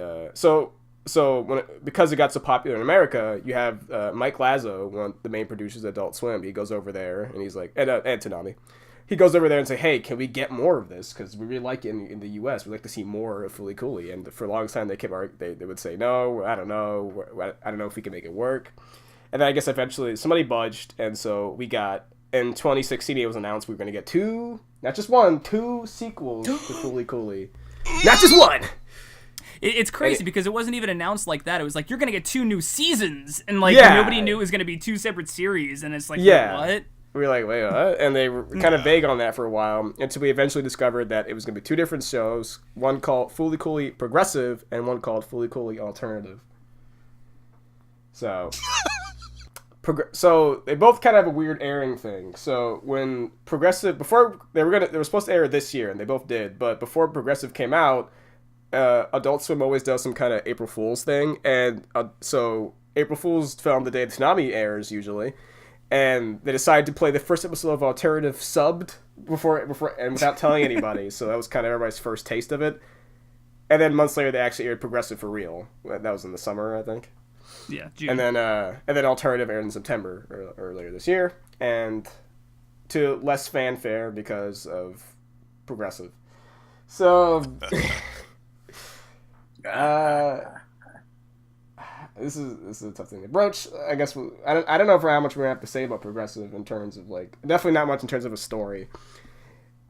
Because it got so popular in America, you have Mike Lazo, one of the main producers of Adult Swim. He goes over there and he's like, and Tanami. He goes over there and say, hey, can we get more of this? Because we really like it in the U.S. We'd like to see more of Fooly Cooly. And for a long time, they would say, no, I don't know. I don't know if we can make it work. And then I guess eventually somebody budged. And so we got, in 2016, it was announced we were going to get two sequels to Fooly Cooly. Not just one! It's crazy because it wasn't even announced like that. It was like, you're going to get 2 new seasons. And like nobody knew it was going to be 2 separate series. And it's like, what? We were like, wait, what? And they were kind of vague on that for a while until we eventually discovered that it was going to be 2 different shows, one called Fooly Cooly Progressive and one called Fooly Cooly Alternative. So, so they both kind of have a weird airing thing. So when Progressive, before they were supposed to air this year, and they both did, but before Progressive came out, Adult Swim always does some kind of April Fool's thing, and so April Fool's fell on the day the Tsunami airs usually. And they decided to play the first episode of Alternative subbed before and without telling anybody. So that was kind of everybody's first taste of it. And then months later, they actually aired Progressive for real. That was in the summer, I think. Yeah, June. And then Alternative aired in September earlier this year, and to less fanfare because of Progressive. So, This is a tough thing to broach. I guess I don't know for how much we're gonna have to say about Progressive in terms of like definitely not much in terms of a story.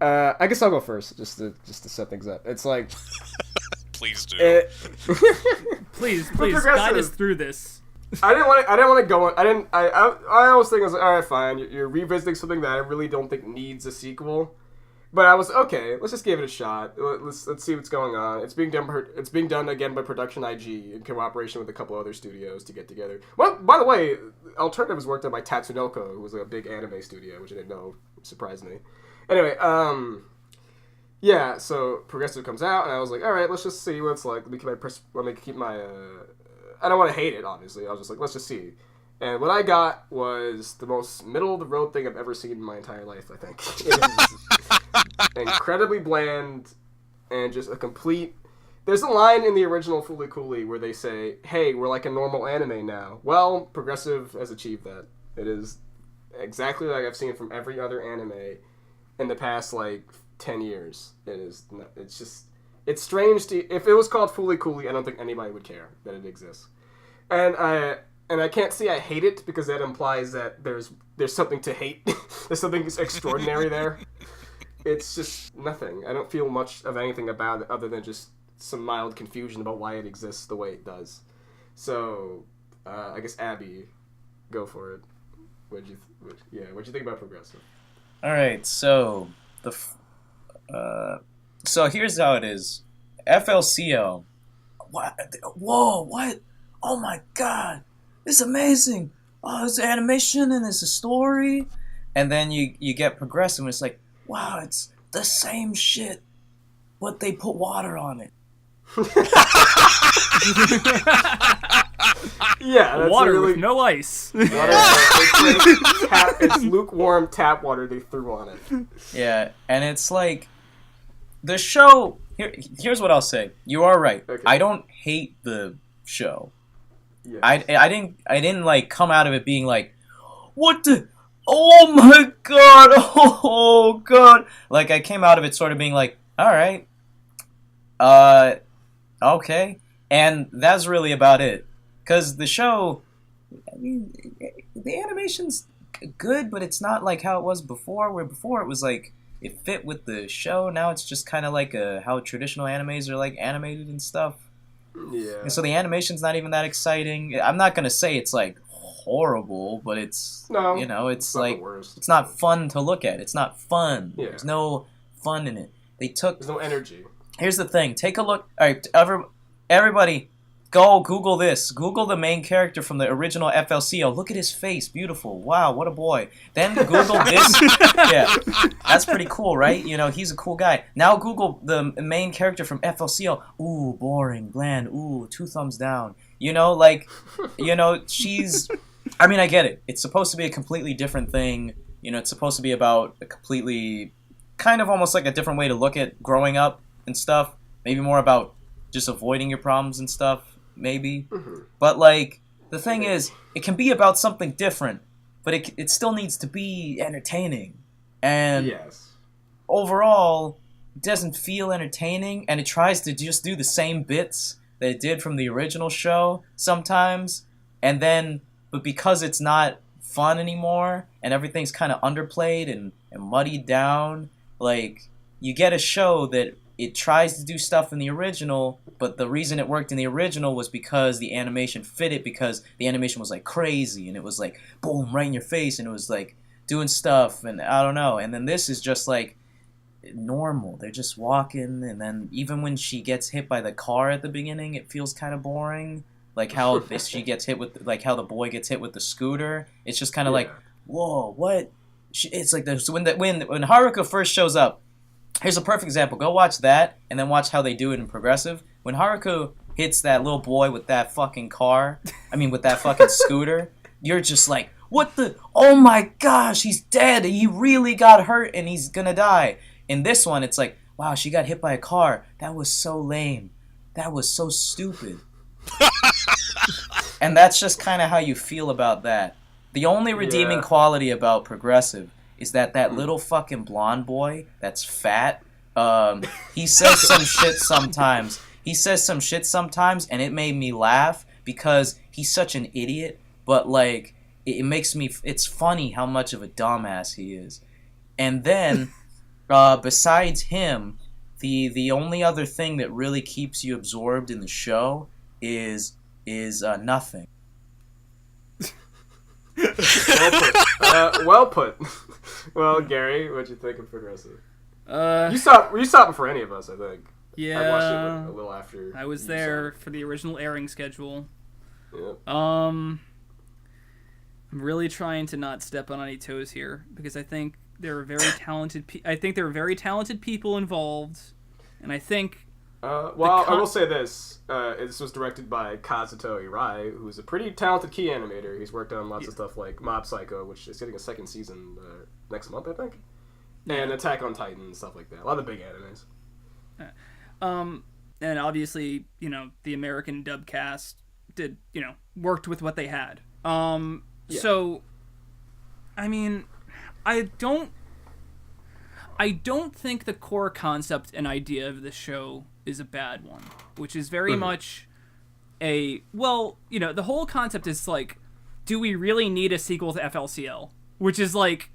I guess I'll go first just to set things up. It's like please do. Please guide us through this. I didn't want to go on. I always think I was like, all right, fine. You're revisiting something that I really don't think needs a sequel. But I was okay. Let's just give it a shot. Let's see what's going on. It's being done again by Production IG in cooperation with a couple other studios to get together. Well, by the way, Alternative was worked on by Tatsunoko, who was a big anime studio, which I didn't know. Surprised me. Anyway, yeah. So Progressive comes out, and I was like, all right, let's just see what it's like. Let me keep my. I don't want to hate it, obviously. I was just like, let's just see. And what I got was the most middle-of-the-road thing I've ever seen in my entire life, I think. It is incredibly bland and just a complete... There's a line in the original Fooly Cooly where they say, hey, we're like a normal anime now. Well, Progressive has achieved that. It is exactly like I've seen from every other anime in the past, 10 years. It's just... It's strange to... If it was called Fooly Cooly, I don't think anybody would care that it exists. And I can't say I hate it because that implies that there's something to hate. There's something extraordinary there. It's just nothing. I don't feel much of anything about it other than just some mild confusion about why it exists the way it does. So, I guess Abby, go for it. What'd you think about Progressive? All right, so so here's how it is. FLCL. What? Whoa! What? Oh my God! It's amazing. Oh, it's animation and it's a story, and then you get Progressive, and it's like, wow, it's the same shit, but they put water on it. Yeah, that's water really, with no ice. It's lukewarm tap water they threw on it. Yeah, and it's like the show. Here's what I'll say. You are right. Okay. I don't hate the show. Yes. I didn't come out of it being like, what the, oh my God, oh God. Like, I came out of it sort of being like, all right, okay. And that's really about it. Because the show, I mean, the animation's good, but it's not like how it was before, where before it was like, it fit with the show. Now it's just kind of like how traditional animes are like animated and stuff. Yeah. And so the animation's not even that exciting. I'm not gonna say it's like horrible, but it's it's like it's not fun to look at. It's not fun. Yeah. There's no fun in it. There's no energy. Here's the thing. Take a look. All right, everybody, Go Google this. Google the main character from the original FLCL. Look at his face. Beautiful. Wow, what a boy. Then Google this. Yeah, that's pretty cool, right? You know, he's a cool guy. Now Google the main character from FLCL. Ooh, boring, bland. Ooh, 2 thumbs down. You know, like, you know, she's... I mean, I get it. It's supposed to be a completely different thing. You know, it's supposed to be about a completely... kind of almost like a different way to look at growing up and stuff. Maybe more about just avoiding your problems and stuff, maybe. But, like, the thing is, it can be about something different, but it still needs to be entertaining. And overall, it doesn't feel entertaining, and it tries to just do the same bits that it did from the original show sometimes, and then, but because it's not fun anymore, and everything's kind of underplayed and muddied down, like, you get a show that it tries to do stuff in the original, but the reason it worked in the original was because the animation fit it, because the animation was, like, crazy, and it was, like, boom, right in your face, and it was, like, doing stuff, and I don't know, and then this is just, like, normal. They're just walking, and then even when she gets hit by the car at the beginning, it feels kind of boring. Like how she gets hit with, like how the boy gets hit with the scooter. It's just kind of like, whoa, what? It's like this when Haruka first shows up. Here's a perfect example. Go watch that, and then watch how they do it in Progressive. When Haruka hits that little boy with that fucking car, with that fucking scooter, you're just like, what the? Oh my gosh, he's dead. He really got hurt, and he's gonna die. In this one, it's like, wow, she got hit by a car. That was so lame. That was so stupid. And that's just kind of how you feel about that. The only redeeming quality about Progressive is that little fucking blonde boy that's fat, he says some shit sometimes. And it made me laugh because he's such an idiot, but, like, it makes me... It's funny how much of a dumbass he is. And then... besides him, the only other thing that really keeps you absorbed in the show is nothing. Well put. Well, Gary, what'd you think of Progressive? You saw it before any of us, I think. Yeah. I watched it a little after. I was there for the original airing schedule. Yep. I'm really trying to not step on any toes here because I think there are very talented. There are very talented people involved, and I think. I will say this: this was directed by Kazuto Irai, who's a pretty talented key animator. He's worked on lots of stuff like Mob Psycho, which is getting a second season next month, I think, and Attack on Titan and stuff like that. A lot of the big animes. And obviously, the American dub cast did, worked with what they had. So, I don't think the core concept and idea of the show is a bad one, which is very much the whole concept is like, do we really need a sequel to FLCL? Which is like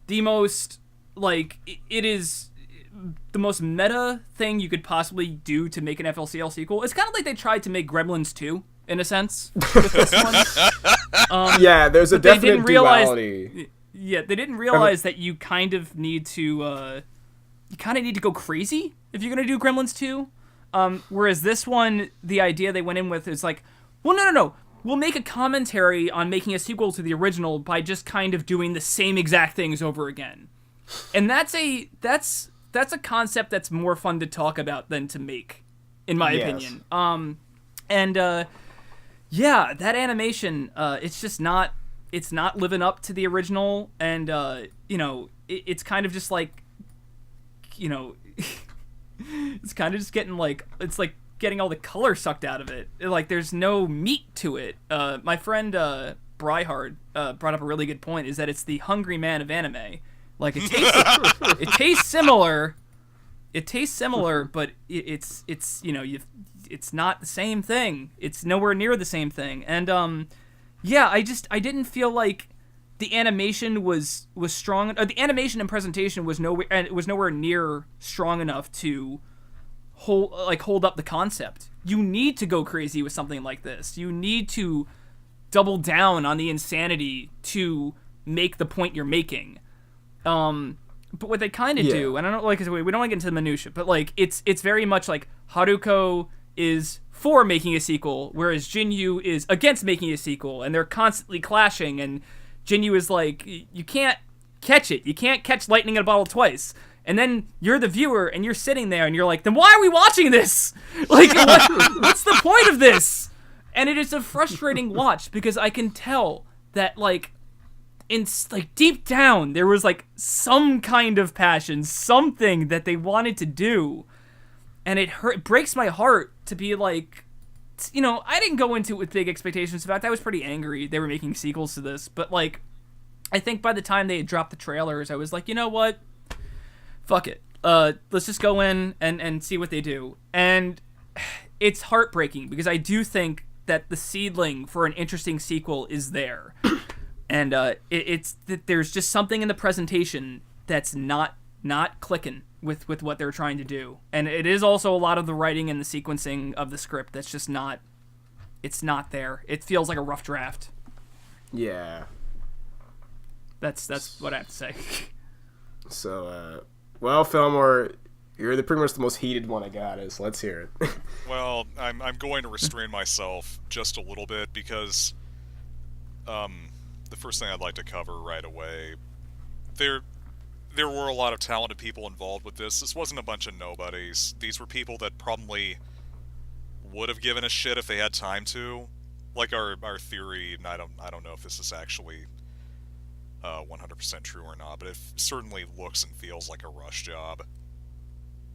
the most, like, it is the most meta thing you could possibly do to make an FLCL sequel. It's kind of like they tried to make Gremlins 2, in a sense, with this one. There's a definite duality. Yeah, they didn't realize that you kind of need to go crazy if you're gonna do Gremlins 2. Whereas this one, the idea they went in with is like, well, no. We'll make a commentary on making a sequel to the original by just kind of doing the same exact things over again. And that's a concept that's more fun to talk about than to make, in my opinion. That animation, it's just not. It's not living up to the original, and it's kind of just like, it's kind of just getting like, it's like getting all the color sucked out of it. Like, there's no meat to it. My friend Bryhard brought up a really good point, is that it's the Hungry Man of anime. Like, it tastes similar. It tastes similar, but it's not the same thing. It's nowhere near the same thing, and I didn't feel like the animation was strong. The animation and presentation was nowhere near strong enough to hold up the concept. You need to go crazy with something like this. You need to double down on the insanity to make the point you're making. But what they kind of do, and I don't we don't get into the minutia, but like it's very much like Haruko is for making a sequel, whereas Jinyu is against making a sequel, and they're constantly clashing, and Jinyu is like, you can't catch it. You can't catch lightning in a bottle twice. And then you're the viewer, and you're sitting there, and you're like, then why are we watching this? Like, what's the point of this? And it is a frustrating watch, because I can tell that, like, deep down, there was, like, some kind of passion, something that they wanted to do. And it breaks my heart to be like, you know, I didn't go into it with big expectations. In fact, I was pretty angry they were making sequels to this. But, like, I think by the time they had dropped the trailers, I was like, you know what? Fuck it. Let's just go in and see what they do. And it's heartbreaking, because I do think that the seedling for an interesting sequel is there. And there's just something in the presentation that's not clicking with what they're trying to do. And it is also a lot of the writing and the sequencing of the script that's just not there. It feels like a rough draft. Yeah. That's what I have to say. So, well, Fillmore, you're pretty much the most heated one I got, so let's hear it. Well, I'm going to restrain myself just a little bit, because the first thing I'd like to cover right away, there were a lot of talented people involved with this. This wasn't a bunch of nobodies. These were people that probably would have given a shit if they had time to. Like our theory, and I don't know if this is actually 100% true or not, but it certainly looks and feels like a rush job.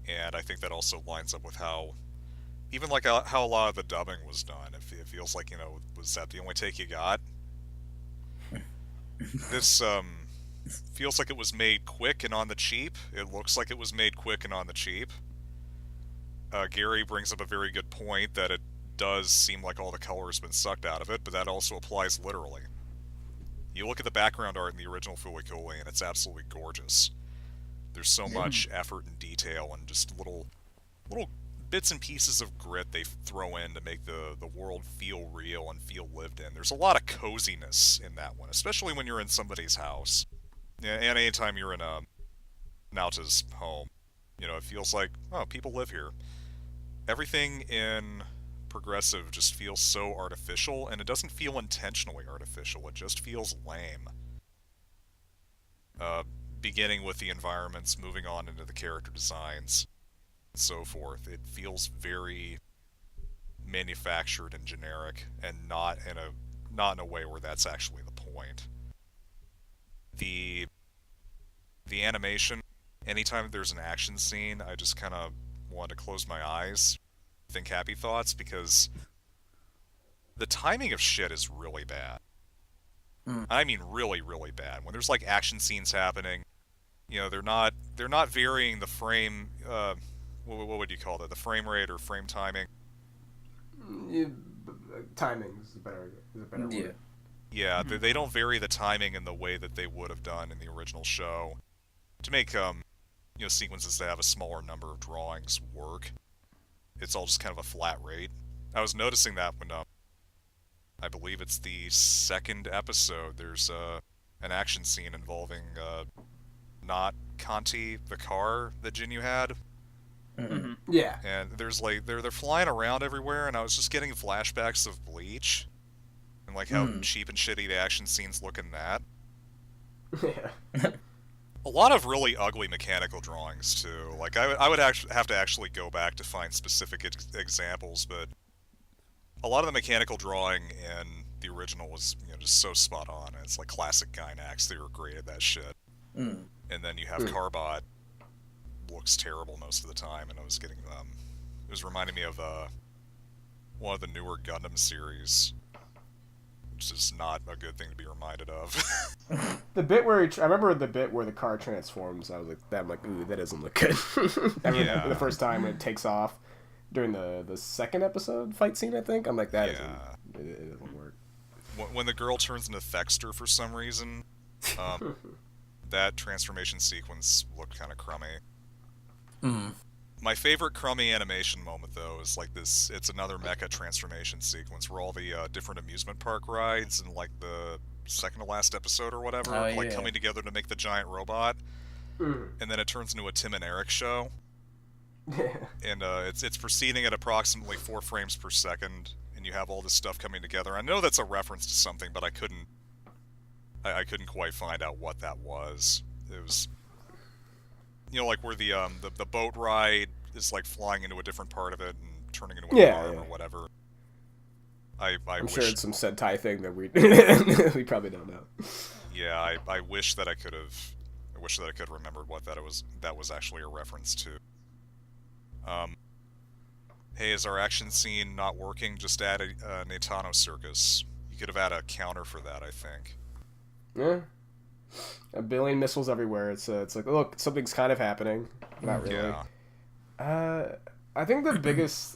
And I think that also lines up with how a lot of the dubbing was done. It feels like, you know, was that the only take you got? This feels like it was made quick and on the cheap. It looks like it was made quick and on the cheap. Gary brings up a very good point that it does seem like all the color has been sucked out of it, but that also applies literally. You look at the background art in the original Fulikuli, and it's absolutely gorgeous. There's so much effort and detail, and just little bits and pieces of grit they throw in to make the world feel real and feel lived in. There's a lot of coziness in that one, especially when you're in somebody's house. And anytime you're in Nauta's home, you know, it feels like, oh, people live here. Everything in Progressive just feels so artificial, and it doesn't feel intentionally artificial. It just feels lame. Beginning with the environments, moving on into the character designs, and so forth. It feels very manufactured and generic, and not in a way where that's actually the point. The animation, anytime there's an action scene, I just kind of want to close my eyes, think happy thoughts, because the timing of shit is really bad. I mean really, really bad. When there's like action scenes happening, you know, they're not varying the frame, what would you call that? The frame rate or frame timing? Timing is a better word. Yeah, they don't vary the timing in the way that they would have done in the original show to make you know, sequences that have a smaller number of drawings work. It's all just kind of a flat rate. I was noticing that when I believe it's the second episode, there's an action scene involving not Conti, the car that Jinyu had. Mm-hmm. Yeah. And there's like they're flying around everywhere, and I was just getting flashbacks of Bleach and like how cheap and shitty the action scenes look in that. Yeah. A lot of really ugly mechanical drawings too. Like I would actually have to go back to find specific examples, but a lot of the mechanical drawing in the original was, you know, just so spot on. It's like classic Gainax. They were great at that shit. And then you have Carbot, looks terrible most of the time, and I was getting it was reminding me of one of the newer Gundam series, which is not a good thing to be reminded of. The bit where I remember the bit where the car transforms. I was like, ooh, that doesn't look good. I remember the first time when it takes off during the second episode fight scene. I think I'm like, that it doesn't work. When the girl turns into Thexter for some reason, that transformation sequence looked kind of crummy. My favorite crummy animation moment, though, is like this. It's another mecha transformation sequence where all the different amusement park rides in like the second to last episode or whatever, coming together to make the giant robot, and then it turns into a Tim and Eric show. And it's proceeding at approximately 4 frames per second, and you have all this stuff coming together. I know that's a reference to something, but I couldn't quite find out what that was. It was, like where the boat ride is like flying into a different part of it and turning into an arm or whatever. I'm sure it's some Sentai thing that we we probably don't know. Yeah, I wish that I could have. I wish that I could have remembered what that was actually a reference to. Hey, is our action scene not working? Just add a Naitano circus. You could have had a counter for that, I think. Yeah. A billion missiles everywhere. It's like, look, something's kind of happening. Not really. Yeah. I think the biggest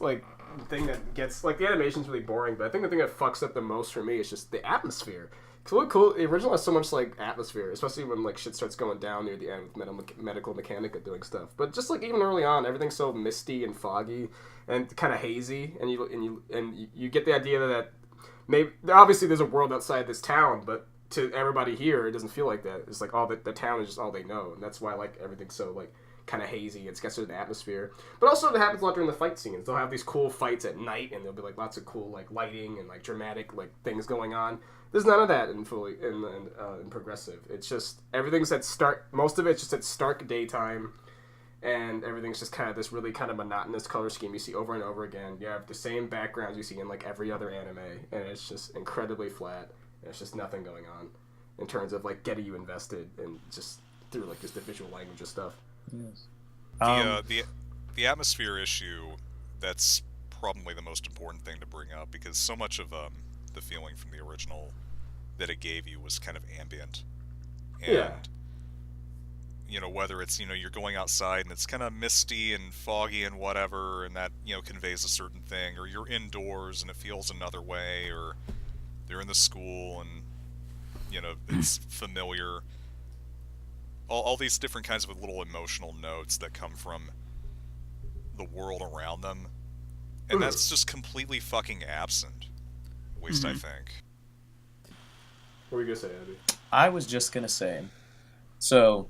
thing that gets the animation's really boring, but I think the thing that fucks up the most for me is just the atmosphere. Cause look cool. The original has so much atmosphere, especially when shit starts going down near the end with Medical Mechanica doing stuff. But just even early on, everything's so misty and foggy and kind of hazy, and you get the idea that maybe obviously there's a world outside this town, but to everybody here, it doesn't feel like that. It's all the town is just all they know, and that's why everything's so kind of hazy and sketched in the atmosphere. But also it happens a lot during the fight scenes. They'll have these cool fights at night, and there'll be lots of cool lighting and dramatic things going on. There's none of that in Progressive. It's just everything's at stark. Most of it's just at stark daytime, and everything's just kind of this really kind of monotonous color scheme you see over and over again. You have the same backgrounds you see in every other anime, and it's just incredibly flat. There's just nothing going on in terms of getting you invested and just through just the visual language of stuff. Yes. The atmosphere issue, that's probably the most important thing to bring up, because so much of the feeling from the original that it gave you was kind of ambient. And whether it's you're going outside and it's kind of misty and foggy and whatever, and that conveys a certain thing, or you're indoors and it feels another way, or they're in the school and it's familiar. All these different kinds of little emotional notes that come from the world around them, and that's just completely fucking absent. At least I think. What were you gonna say, Abby? I was just gonna say, so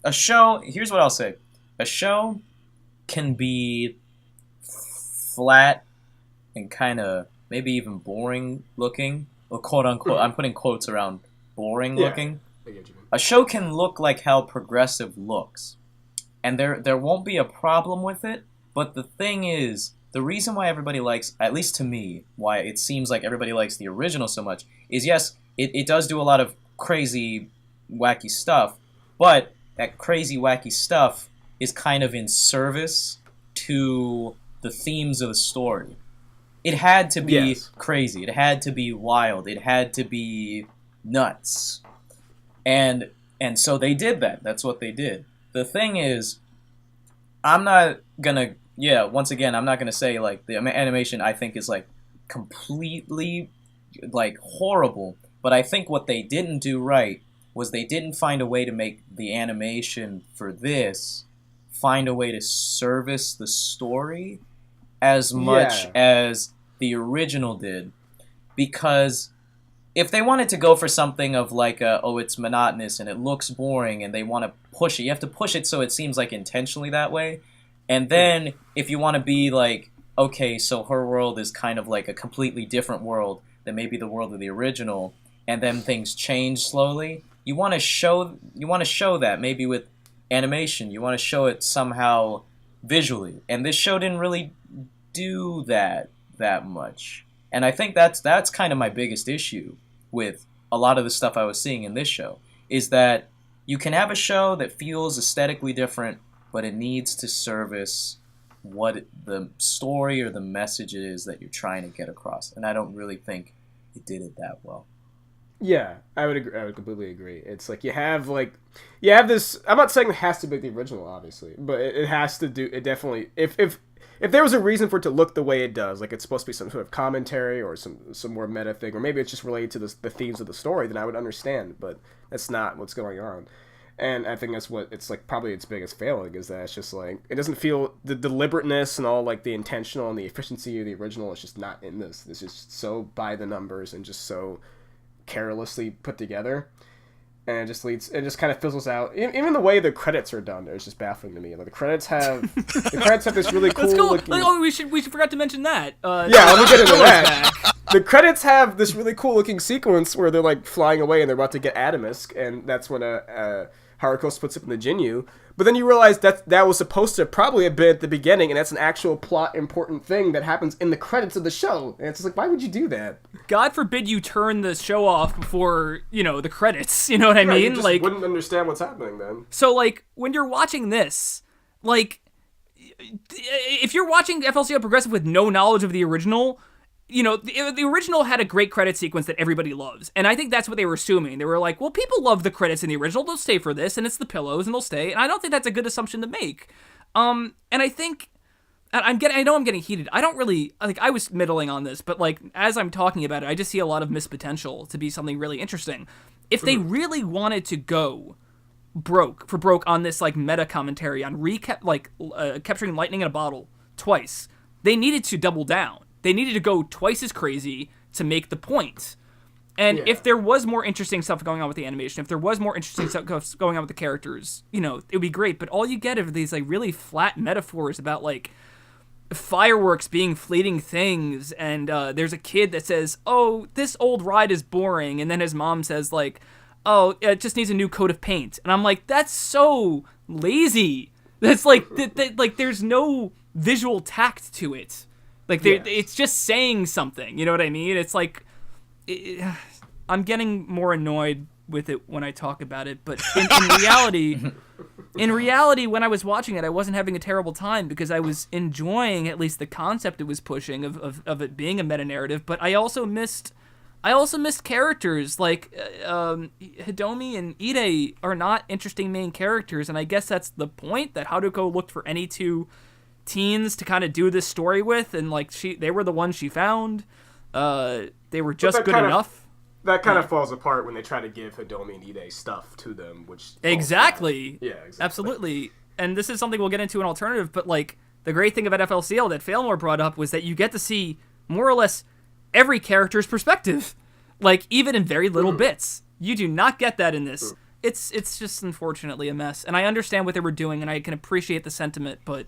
a show, here's what I'll say. A show can be flat and kind of maybe even boring looking, or quote unquote, I'm putting quotes around boring looking. I get you. A show can look like how Progressive looks, and there won't be a problem with it. But the thing is, the reason why everybody likes, at least to me, why it seems like everybody likes the original so much, is yes, it does do a lot of crazy, wacky stuff, but that crazy, wacky stuff is kind of in service to the themes of the story. It had to be crazy. It had to be wild. It had to be nuts. And so they did that. That's what they did. The thing is, I'm not gonna... Yeah, once again, I'm not gonna say, the animation I think is, completely, horrible. But I think what they didn't do right was they didn't find a way to make the animation for this find a way to service the story as much as the original did, because if they wanted to go for something of it's monotonous and it looks boring and they want to push it, you have to push it so it seems intentionally that way. And then if you want to be okay, so her world is kind of a completely different world than maybe the world of the original, and then things change slowly, you want to show that maybe with animation. You want to show it somehow visually, and this show didn't really do that much. And I think that's kind of my biggest issue with a lot of the stuff I was seeing in this show, is that you can have a show that feels aesthetically different, but it needs to service what the story or the message is that you're trying to get across. And I don't really think it did it that well. Yeah, I would agree. I would completely agree. It's you have this. I'm not saying it has to be the original, obviously, but it has to do. It definitely. If there was a reason for it to look the way it does, it's supposed to be some sort of commentary or some more meta thing, or maybe it's just related to the themes of the story, then I would understand. But that's not what's going on. And I think that's what it's probably its biggest failing, is that it's just it doesn't feel the deliberateness and all the intentional and the efficiency of the original is just not in this. This is so by the numbers and just so carelessly put together. and it just kind of fizzles out. Even the way the credits are done is just baffling to me. Like the credits have this really cool. Let's go. looking... Oh, we forgot to mention that. Yeah, let me get into that. The credits have this really cool looking sequence where they're like flying away and they're about to get Atomisk, and that's when Haruko splits up in the Jinyu. But then you realize that was supposed to probably have been at the beginning, and that's an actual plot important thing that happens in the credits of the show. And it's just like, why would you do that? God forbid you turn the show off before, the credits. You know what I mean? You just like, wouldn't understand what's happening then. So, like, when you're watching this, like, if you're watching FLCL Progressive with no knowledge of the original, the original had a great credit sequence that everybody loves. And I think that's what they were assuming. They were like, well, people love the credits in the original. They'll stay for this, and it's the pillows, and they'll stay. And I don't think that's a good assumption to make. And I think... I know I'm getting heated. I don't really... Like, I was middling on this, but, like, as I'm talking about it, I just see a lot of missed potential to be something really interesting. If they really wanted to go broke on this, like, meta commentary on capturing lightning in a bottle twice, they needed to double down. They needed to go twice as crazy to make the point. And if there was more interesting stuff going on with the animation, if there was more interesting stuff going on with the characters, it would be great. But all you get are these, like, really flat metaphors about, like, fireworks being fleeting things. And there's a kid that says, oh, this old ride is boring. And then his mom says, like, oh, it just needs a new coat of paint. And I'm like, that's so lazy. That's, like, like there's no visual tact to it. Like, it's just saying something, you know what I mean? It's like, I'm getting more annoyed with it when I talk about it, but in reality, when I was watching it, I wasn't having a terrible time because I was enjoying at least the concept it was pushing of it being a meta-narrative, but I also missed characters, like, Hidomi and Ide are not interesting main characters, and I guess that's the point, that Haruko looked for any two teens to kind of do this story with, and like they were the ones she found. They were just good enough. That kind of falls apart when they try to give Hidomi and Ide stuff to them, which exactly. Yeah, exactly. Absolutely. And this is something we'll get into an alternative, but like the great thing about FLCL that Failmore brought up was that you get to see more or less every character's perspective, like even in very little bits. You do not get that in this. It's just unfortunately a mess, and I understand what they were doing, and I can appreciate the sentiment, but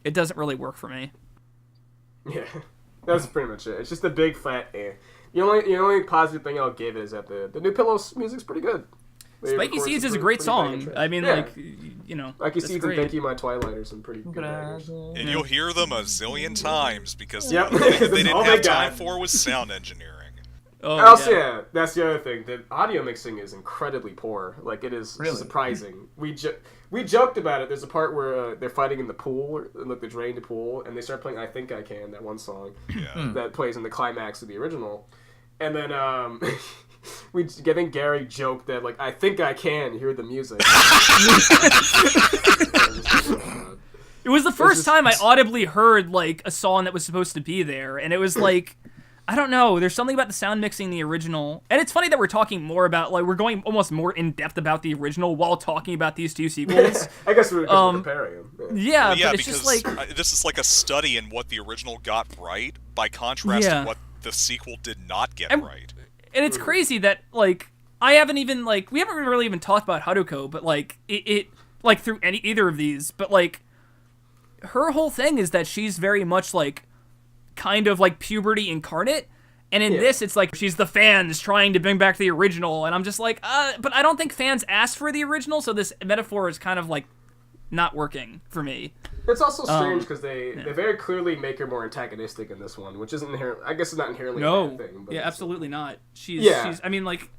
it doesn't really work for me. Yeah, that's pretty much it. It's just a big flat eh. The only positive thing I'll give is that the new Pillows music's pretty good. Spiky Seeds is a great song. I mean, like, Spiky Seeds and Thank You My Twilight are some pretty good bangers. And you'll hear them a zillion times because Yep. what they didn't have time for was sound engineering. Oh, also, yeah, that's the other thing. The audio mixing is incredibly poor. Like, it is surprising. We joked about it. There's a part where they're fighting in the pool, like they're draining the pool, and they start playing I Think I Can, that one song that plays in the climax of the original. And then I think Gary joked that, like, I think I can hear the music. It was the first time I audibly heard, like, a song that was supposed to be there, and it was like, I don't know, there's something about the sound mixing the original, and it's funny that we're talking more about, like, we're going almost more in-depth about the original while talking about these two sequels. I guess we're comparing them. Yeah, well, but it's because just like... this is like a study in what the original got right, by contrast to what the sequel did not get right. And it's crazy that, like, we haven't really even talked about Haruko, but, like, it like, through either of these, but, like, her whole thing is that she's very much, like, kind of like puberty incarnate, and in this it's like she's the fans trying to bring back the original, and I'm just like, but I don't think fans asked for the original, so this metaphor is kind of like not working for me. It's also strange because they very clearly make her more antagonistic in this one, which isn't inherent. I guess it's not inherently a bad thing. But absolutely not. She's I mean, like,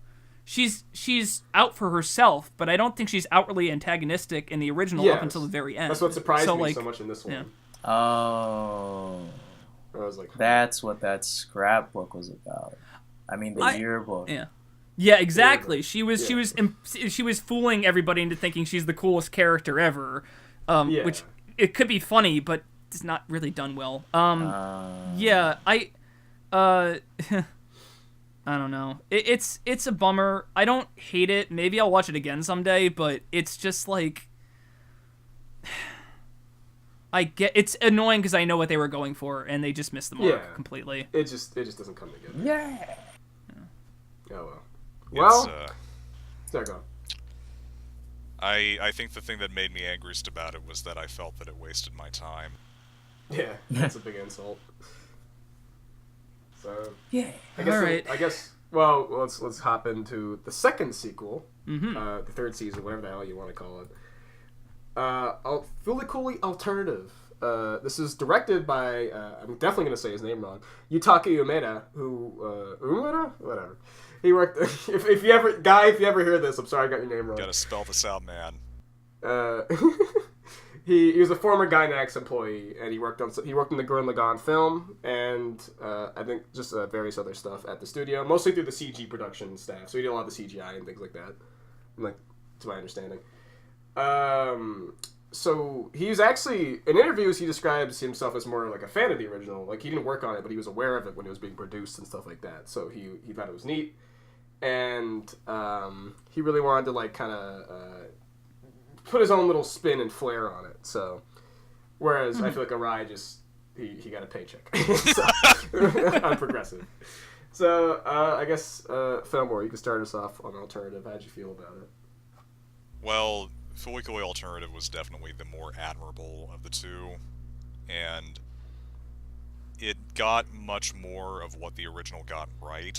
she's out for herself, but I don't think she's outwardly antagonistic in the original up until the very end. That's what surprised me so much in this one. Yeah. Oh. I was like, that's what that scrapbook was about. I mean, the yearbook. Yeah, exactly. She was fooling everybody into thinking she's the coolest character ever, which it could be funny, but it's not really done well. I don't know. It's a bummer. I don't hate it. Maybe I'll watch it again someday, but it's just like, it's annoying because I know what they were going for, and they just missed the mark completely. It just doesn't come together. Yeah. Oh well. Well, Sorry, go on. I think the thing that made me angriest about it was that I felt that it wasted my time. Yeah, that's a big insult. So Yeah. I guess All right. I guess. Well, let's hop into the second sequel, Mm-hmm. the third season, whatever the hell you want to call it. FLCL Alternative. This is directed by I'm definitely gonna say his name wrong. Yutaka Umeda, Umeda, whatever. He worked. If you ever hear this, I'm sorry I got your name wrong. Gotta spell this out, man. He was a former Gynax employee, and he worked in the Gurren Lagann film, and I think just various other stuff at the studio, mostly through the CG production staff. So he did a lot of the CGI and things like that, like to my understanding. So he's actually in interviews he describes himself as more like a fan of the original. Like he didn't work on it, but he was aware of it when it was being produced and stuff like that. So he thought it was neat, and he really wanted to like kind of put his own little spin and flair on it. So whereas I feel like Arai just he got a paycheck on Progressive. So I guess Fillmore, you can start us off on Alternative. How'd you feel about it? Well, FLCL Alternative was definitely the more admirable of the two, and it got much more of what the original got right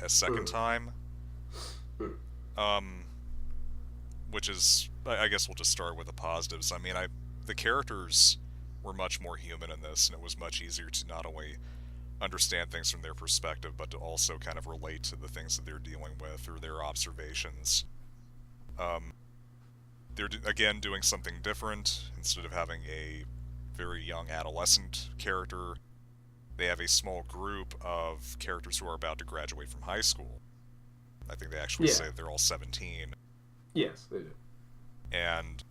a second time. Which is, I guess we'll just start with the positives. I mean, the characters were much more human in this, and it was much easier to not only understand things from their perspective, but to also kind of relate to the things that they're dealing with or their observations. They're, again, doing something different. Instead of having a very young adolescent character, they have a small group of characters who are about to graduate from high school. I think they actually say they're all 17. Yes, they do. And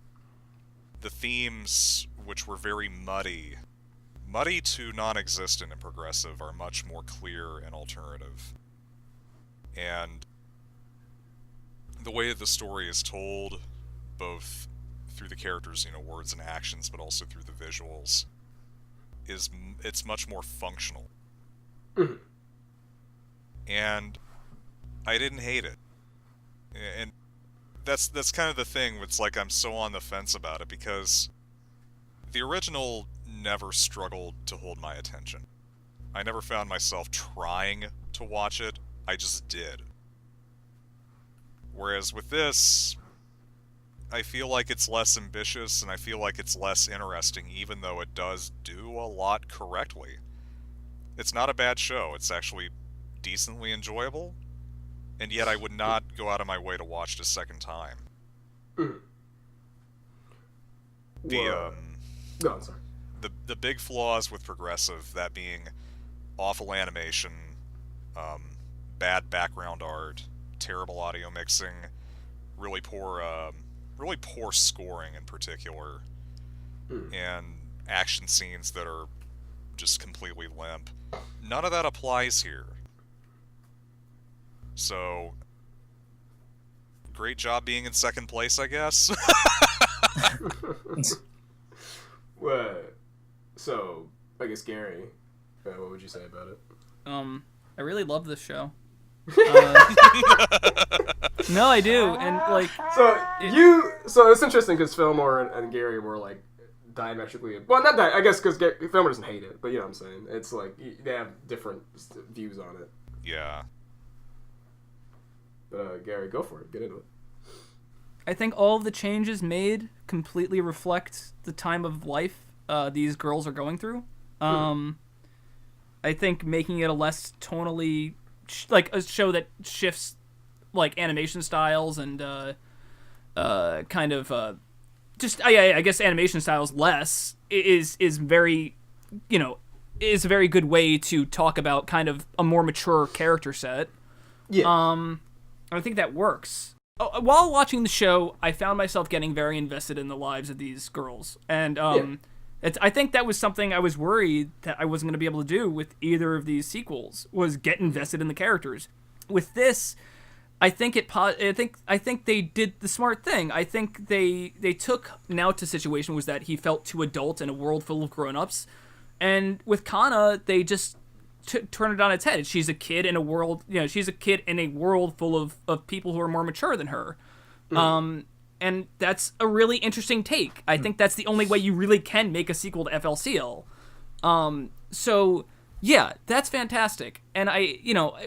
the themes, which were very muddy to non-existent in Progressive, are much more clear and alternative. And the way that the story is told, both through the characters', words and actions, but also through the visuals, it's much more functional. And I didn't hate it. And that's kind of the thing. It's like I'm so on the fence about it because the original never struggled to hold my attention. I never found myself trying to watch it. I just did. Whereas with this, I feel like it's less ambitious and I feel like it's less interesting, even though it does do a lot correctly. It's not a bad show. It's actually decently enjoyable. And yet I would not go out of my way to watch it a second time. No, I'm sorry. The big flaws with Progressive, that being awful animation, bad background art, terrible audio mixing, really poor scoring in particular, and action scenes that are just completely limp. None of that applies here. So, great job being in second place, I guess. Well, so I guess Gary, what would you say about it? I really love this show. No, I do, and like. So it's interesting because Fillmore and Gary were like diametrically. Well, not that I guess because Fillmore doesn't hate it, but you know what I'm saying. It's like they have different views on it. Yeah. Gary, go for it. Get into it. I think all of the changes made completely reflect the time of life these girls are going through. I think making it a less tonally, like a show that shifts like animation styles and kind of just I guess animation styles less is very, is a very good way to talk about kind of a more mature character set. Yeah. I think that works. While watching the show, I found myself getting very invested in the lives of these girls, and I think that was something I was worried that I wasn't going to be able to do with either of these sequels, was get invested in the characters. With this, I think they did the smart thing. I think they took Naota's situation was that he felt too adult in a world full of grown-ups, and with Kana, they just turn it on its head. She's a kid in a world, she's a kid in a world full of people who are more mature than her. And that's a really interesting take. I think that's the only way you really can make a sequel to FLCL. So yeah, that's fantastic. And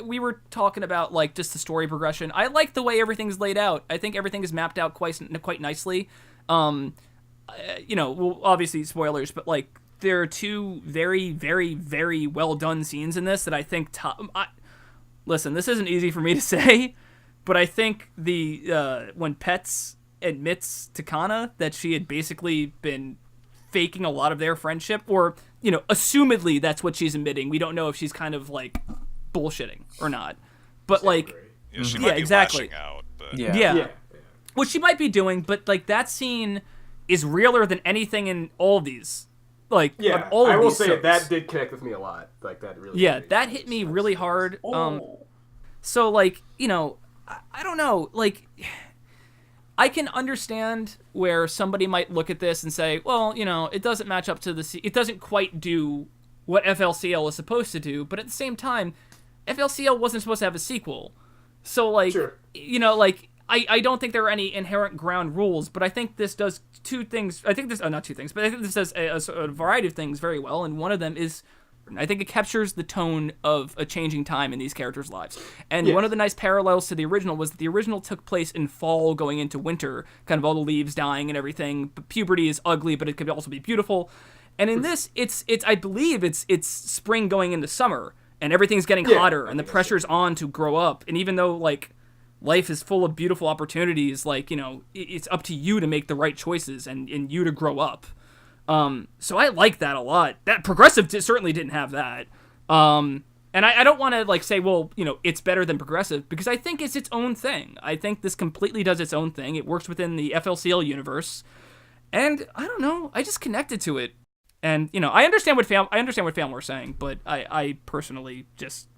we were talking about like just the story progression. I like the way everything's laid out. I think everything is mapped out quite nicely. Well, obviously spoilers, but like there are two very, very, very well done scenes in this that I think listen, this isn't easy for me to say, but I think when Pets admits to Kana that she had basically been faking a lot of their friendship, or assumedly that's what she's admitting. We don't know if she's kind of like bullshitting or not, but like she might be exactly lashing out, but yeah, what she might be doing. But like that scene is realer than anything in all of these. Like all of I will these say soaps. that did connect with me a lot. Like that really. Yeah, that hit me really hard. So like I don't know, like I can understand where somebody might look at this and say, well, it doesn't match up to it doesn't quite do what FLCL is supposed to do, but at the same time, FLCL wasn't supposed to have a sequel. So like, sure. I don't think there are any inherent ground rules, but I think this does two things. I think this, not two things, but I think this does a variety of things very well, and one of them is, I think it captures the tone of a changing time in these characters' lives. And one of the nice parallels to the original was that the original took place in fall going into winter, kind of all the leaves dying and everything. But puberty is ugly, but it could also be beautiful. And in this, it's I believe it's spring going into summer, and everything's getting hotter, and the pressure's on to grow up. And even though like life is full of beautiful opportunities, like it's up to you to make the right choices and you to grow up. So I like that a lot. That Progressive certainly didn't have that. And I don't want to like say, well, it's better than Progressive, because I think it's its own thing. I think this completely does its own thing. It works within the FLCL universe, and I don't know. I just connected to it, and I understand what Fan were saying, but I personally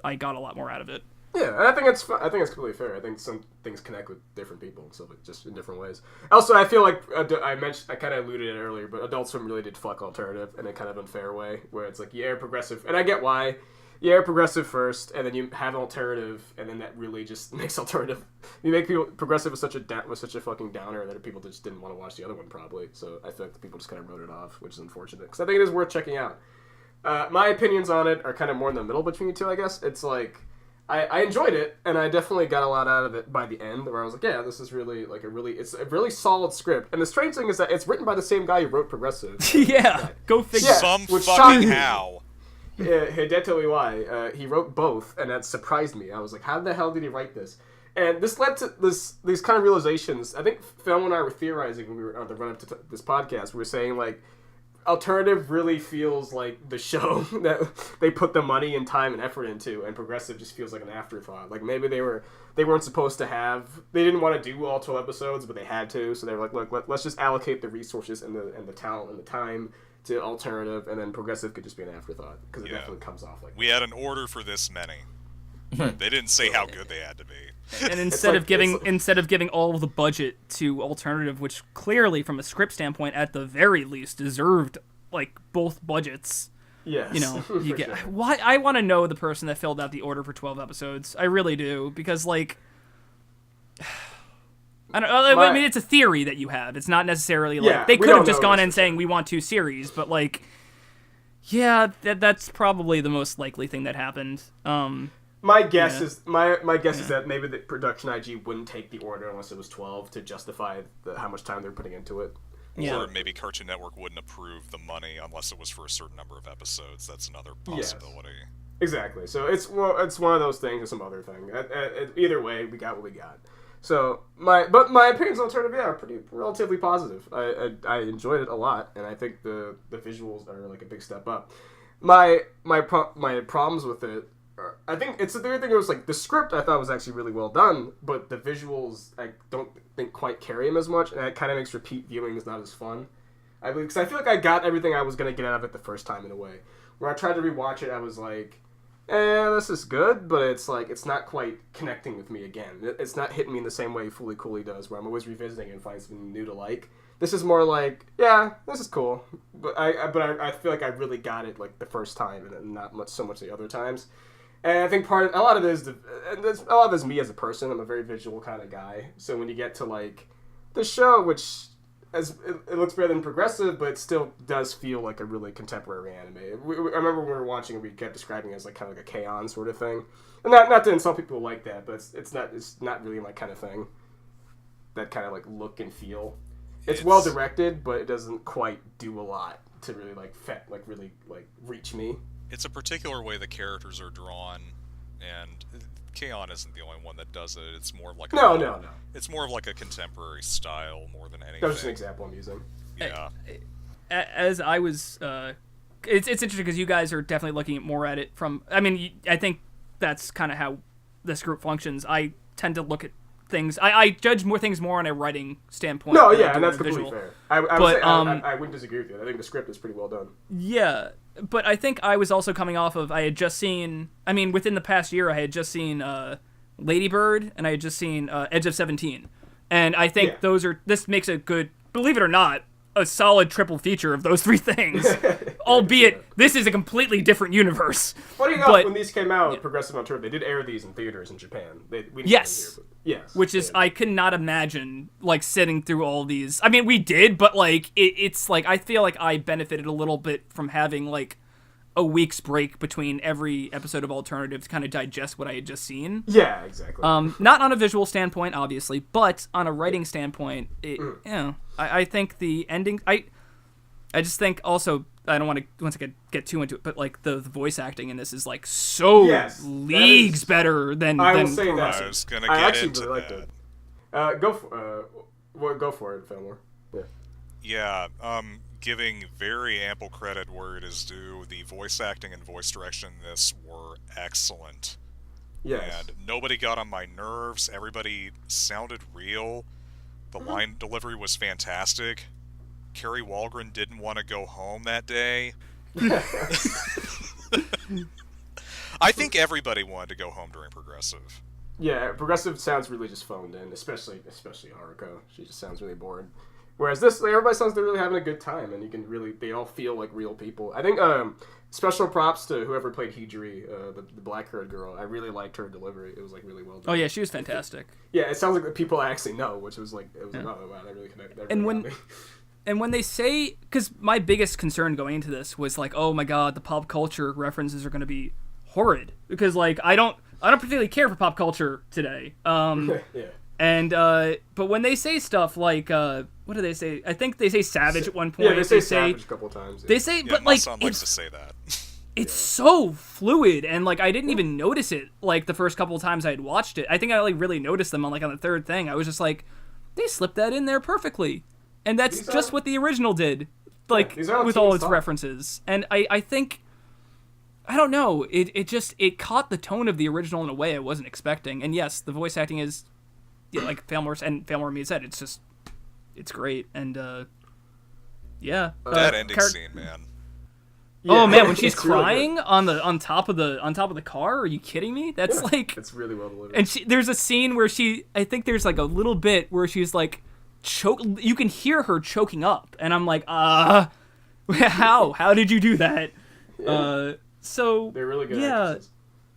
I got a lot more out of it. Yeah, and I think it's completely fair. I think some things connect with different people and stuff, like just in different ways. Also, I feel like I kind of alluded it earlier, but Adult Swim really did fuck Alternative in a kind of unfair way, where it's like you air Progressive, and I get why. You air Progressive first, and then you have Alternative, and then that really just makes Alternative. You make Progressive was such a fucking downer that people just didn't want to watch the other one probably. So I feel like the people just kind of wrote it off, which is unfortunate, because I think it is worth checking out. My opinions on it are kind of more in the middle between you two, I guess. It's like I enjoyed it, and I definitely got a lot out of it by the end, where I was like, yeah, this is really like it's a really solid script. And the strange thing is that it's written by the same guy who wrote Progressive. Yeah, go figure. Yeah, some which fucking how. Yeah, Hideto Iwai, he wrote both, and that surprised me. I was like, how the hell did he write this? And this led to these kind of realizations. I think Phil and I were theorizing when we were on the run up to this podcast. We were saying like, Alternative really feels like the show that they put the money and time and effort into, and Progressive just feels like an afterthought. Like maybe they weren't supposed to have, they didn't want to do all 12 episodes, but they had to, so they were like, look, let's just allocate the resources and the talent and the time to Alternative, and then Progressive could just be an afterthought, because it definitely comes off like we had an order for this many. They didn't say how good they had to be. And instead of giving all of the budget to Alternative, which clearly from a script standpoint at the very least deserved like both budgets. Yes. You get why I want to know the person that filled out the order for 12 episodes. I really do, because like I don't know, I mean it's a theory that you have. It's not necessarily like they could have just gone in saying we want 2 series, but like that's probably the most likely thing that happened. My guess is that maybe the production IG wouldn't take the order unless it was 12 to justify how much time they're putting into it. Or maybe Cartoon Network wouldn't approve the money unless it was for a certain number of episodes. That's another possibility. Yes. Exactly. So it's one of those things or some other thing. Either way, we got what we got. So my opinions on Alternative are pretty relatively positive. I enjoyed it a lot, and I think the visuals are like a big step up. My problems with it, I think it's the third thing. It was like the script I thought was actually really well done, but the visuals I don't think quite carry them as much, and that kind of makes repeat viewing is not as fun. Because I feel like I got everything I was gonna get out of it the first time in a way. Where I tried to rewatch it, I was like, this is good, but it's like, it's not quite connecting with me again. It's not hitting me in the same way Fooly Cooley does, where I'm always revisiting and find something new to like. This is more like, yeah, this is cool, but I feel like I really got it like the first time, and not so much the other times. And I think a lot of it is me as a person. I'm a very visual kind of guy, so when you get to like the show, which it looks better than Progressive, but it still does feel like a really contemporary anime. I remember when we were watching it, we kept describing it as like kind of like a K-On! Sort of thing, and not to insult people like that, but it's not really my kind of thing. That kind of like look and feel. It's well directed, but it doesn't quite do a lot to really really reach me. It's a particular way the characters are drawn, and K-On! Isn't the only one that does it. It's more of like no. It's more of like a contemporary style more than anything. That was just an example I'm using. Yeah. As I was, it's interesting because you guys are definitely looking more at it from. I mean, I think that's kind of how this group functions. I tend to look at things. I judge things more on a writing standpoint. No, yeah, and that's completely fair. I wouldn't disagree with you. I think the script is pretty well done. Yeah, but I think I was also coming off of, I had just seen, I mean, within the past year, I had just seen Lady Bird, and I had just seen Edge of 17. And I think this makes a good, believe it or not, a solid triple feature of those three things. Albeit, this is a completely different universe. Funny enough, when these came out, Progressive on Tour, they did air these in theaters in Japan. Yes. Yes. Which is, I could not imagine, like, sitting through all these. I mean, we did, but, like, it's, like, I feel like I benefited a little bit from having, like, a week's break between every episode of Alternative to kind of digest what I had just seen. Yeah, exactly. Not on a visual standpoint, obviously, but on a writing standpoint, I think the ending, I just think also, I don't want to once again get too into it, but like the voice acting in this is like so leagues better than. I will say that. I was gonna get into really that. Go for it, Fillmore. Yeah. Giving very ample credit where it is due, the voice acting and voice direction in this were excellent. Yes. And nobody got on my nerves. Everybody sounded real. The line delivery was fantastic. Carrie Walgren didn't want to go home that day. I think everybody wanted to go home during Progressive. Yeah, Progressive sounds really just phoned in, especially Haruko. She just sounds really bored. Whereas this, like, everybody sounds they're really having a good time, and you can really, they all feel like real people. I think special props to whoever played Hijiri, the black-haired girl. I really liked her delivery. It was like really well done. Oh yeah, she was fantastic. Yeah, it sounds like the people I actually know, which was like, oh wow, that really connected. That really and when they say, because my biggest concern going into this was like, oh my god, the pop culture references are going to be horrid, because like I don't particularly care for pop culture today. Yeah. And but when they say stuff like what do they say? I think they say savage at one point. Yeah, they say savage a couple times. Yeah. They say, but my like son likes to say that. It's so fluid, and like I didn't even notice it like the first couple of times I had watched it. I think I like really noticed them on the third thing. I was just like, they slipped that in there perfectly, and that's just what the original did, like with all its references. And I think, I don't know, it caught the tone of the original in a way I wasn't expecting. And yes, the voice acting is. Yeah, like Failmore me said, it's great, and that ending scene, man. Yeah, oh man, when she's crying really on top of the car, are you kidding me? That's like it's really well delivered. And there's a scene where I think there's like a little bit where she's like you can hear her choking up, and I'm like, how did you do that? Yeah. So they're really good. Actresses.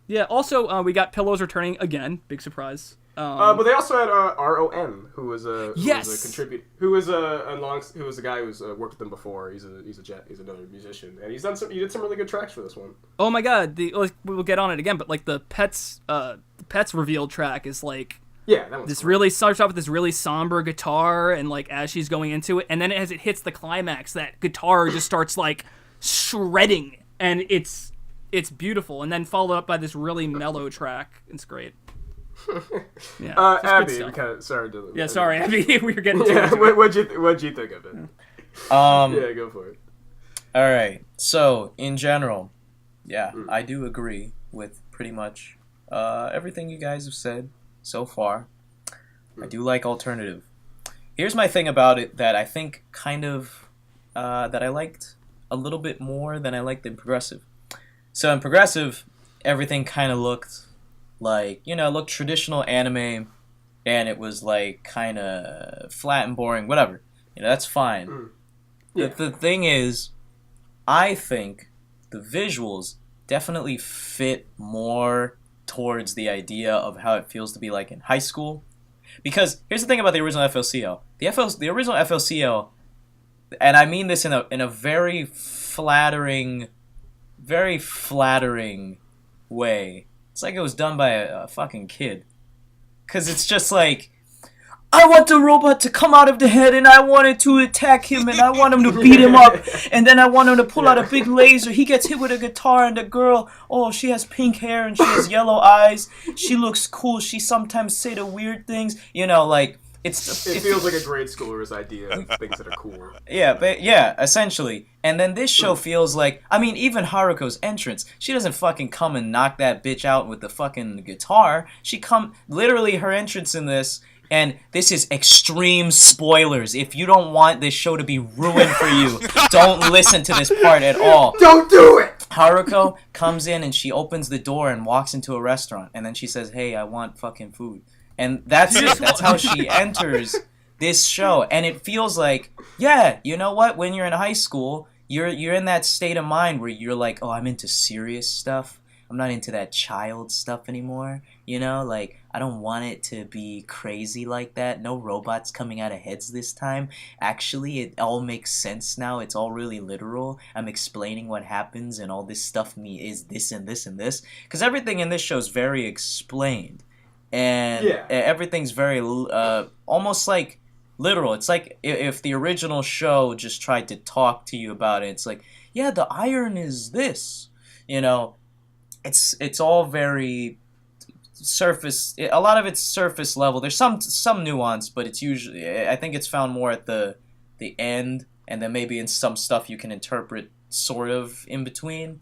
Yeah. Also, we got Pillows returning again. Big surprise. But they also had ROM, who was a contributor, who was a guy who's worked with them before. He's another musician, and he did some really good tracks for this one. Oh my god, we'll get on it again, but like the Pets reveal track is like really starts off with this really somber guitar, and like as she's going into it, and then as it hits the climax, that guitar just starts like shredding, and it's beautiful, and then followed up by this really mellow track. It's great. Yeah, Abby, sorry, Abby, we were getting too into it. What'd you think of it? Yeah, go for it. All right. So in general, I do agree with pretty much everything you guys have said so far. I do like Alternative. Here's my thing about it that I think kind of that I liked a little bit more than I liked in Progressive. So in Progressive, everything kind of looked like, looked traditional anime, and it was like kind of flat and boring, whatever. That's fine. Yeah. The thing is, I think the visuals definitely fit more towards the idea of how it feels to be like in high school. Because here's the thing about the original FLCL. The original FLCL, and I mean this in a very flattering way. It's like it was done by a fucking kid. Because it's just like, I want the robot to come out of the head, and I wanted to attack him, and I want him to beat him up, and then I want him to pull out a big laser. He gets hit with a guitar, and the girl, she has pink hair, and she has yellow eyes. She looks cool. She sometimes say the weird things. Like, it feels like a grade schooler's idea of things that are cool. Yeah, essentially. And then this show feels like, even Haruko's entrance, she doesn't fucking come and knock that bitch out with the fucking guitar. Literally her entrance in this. And this is extreme spoilers. If you don't want this show to be ruined for you, don't listen to this part at all. Don't do it! Haruko comes in and she opens the door and walks into a restaurant. And then she says, hey, I want fucking food. And that's it. That's how she enters this show. And it feels like, yeah, you know what? When you're in high school, you're in that state of mind where you're like, oh, I'm into serious stuff. I'm not into that child stuff anymore. Like, I don't want it to be crazy like that. No robots coming out of heads this time. Actually, it all makes sense now. It's all really literal. I'm explaining what happens, and all this stuff is this and this and this. Because everything in this show is very explained. And everything's very, almost like literal. It's like if the original show just tried to talk to you about it. It's like, yeah, the iron is this. It's all very surface. A lot of it's surface level. There's some nuance, but it's usually, I think it's found more at the end, and then maybe in some stuff you can interpret sort of in between.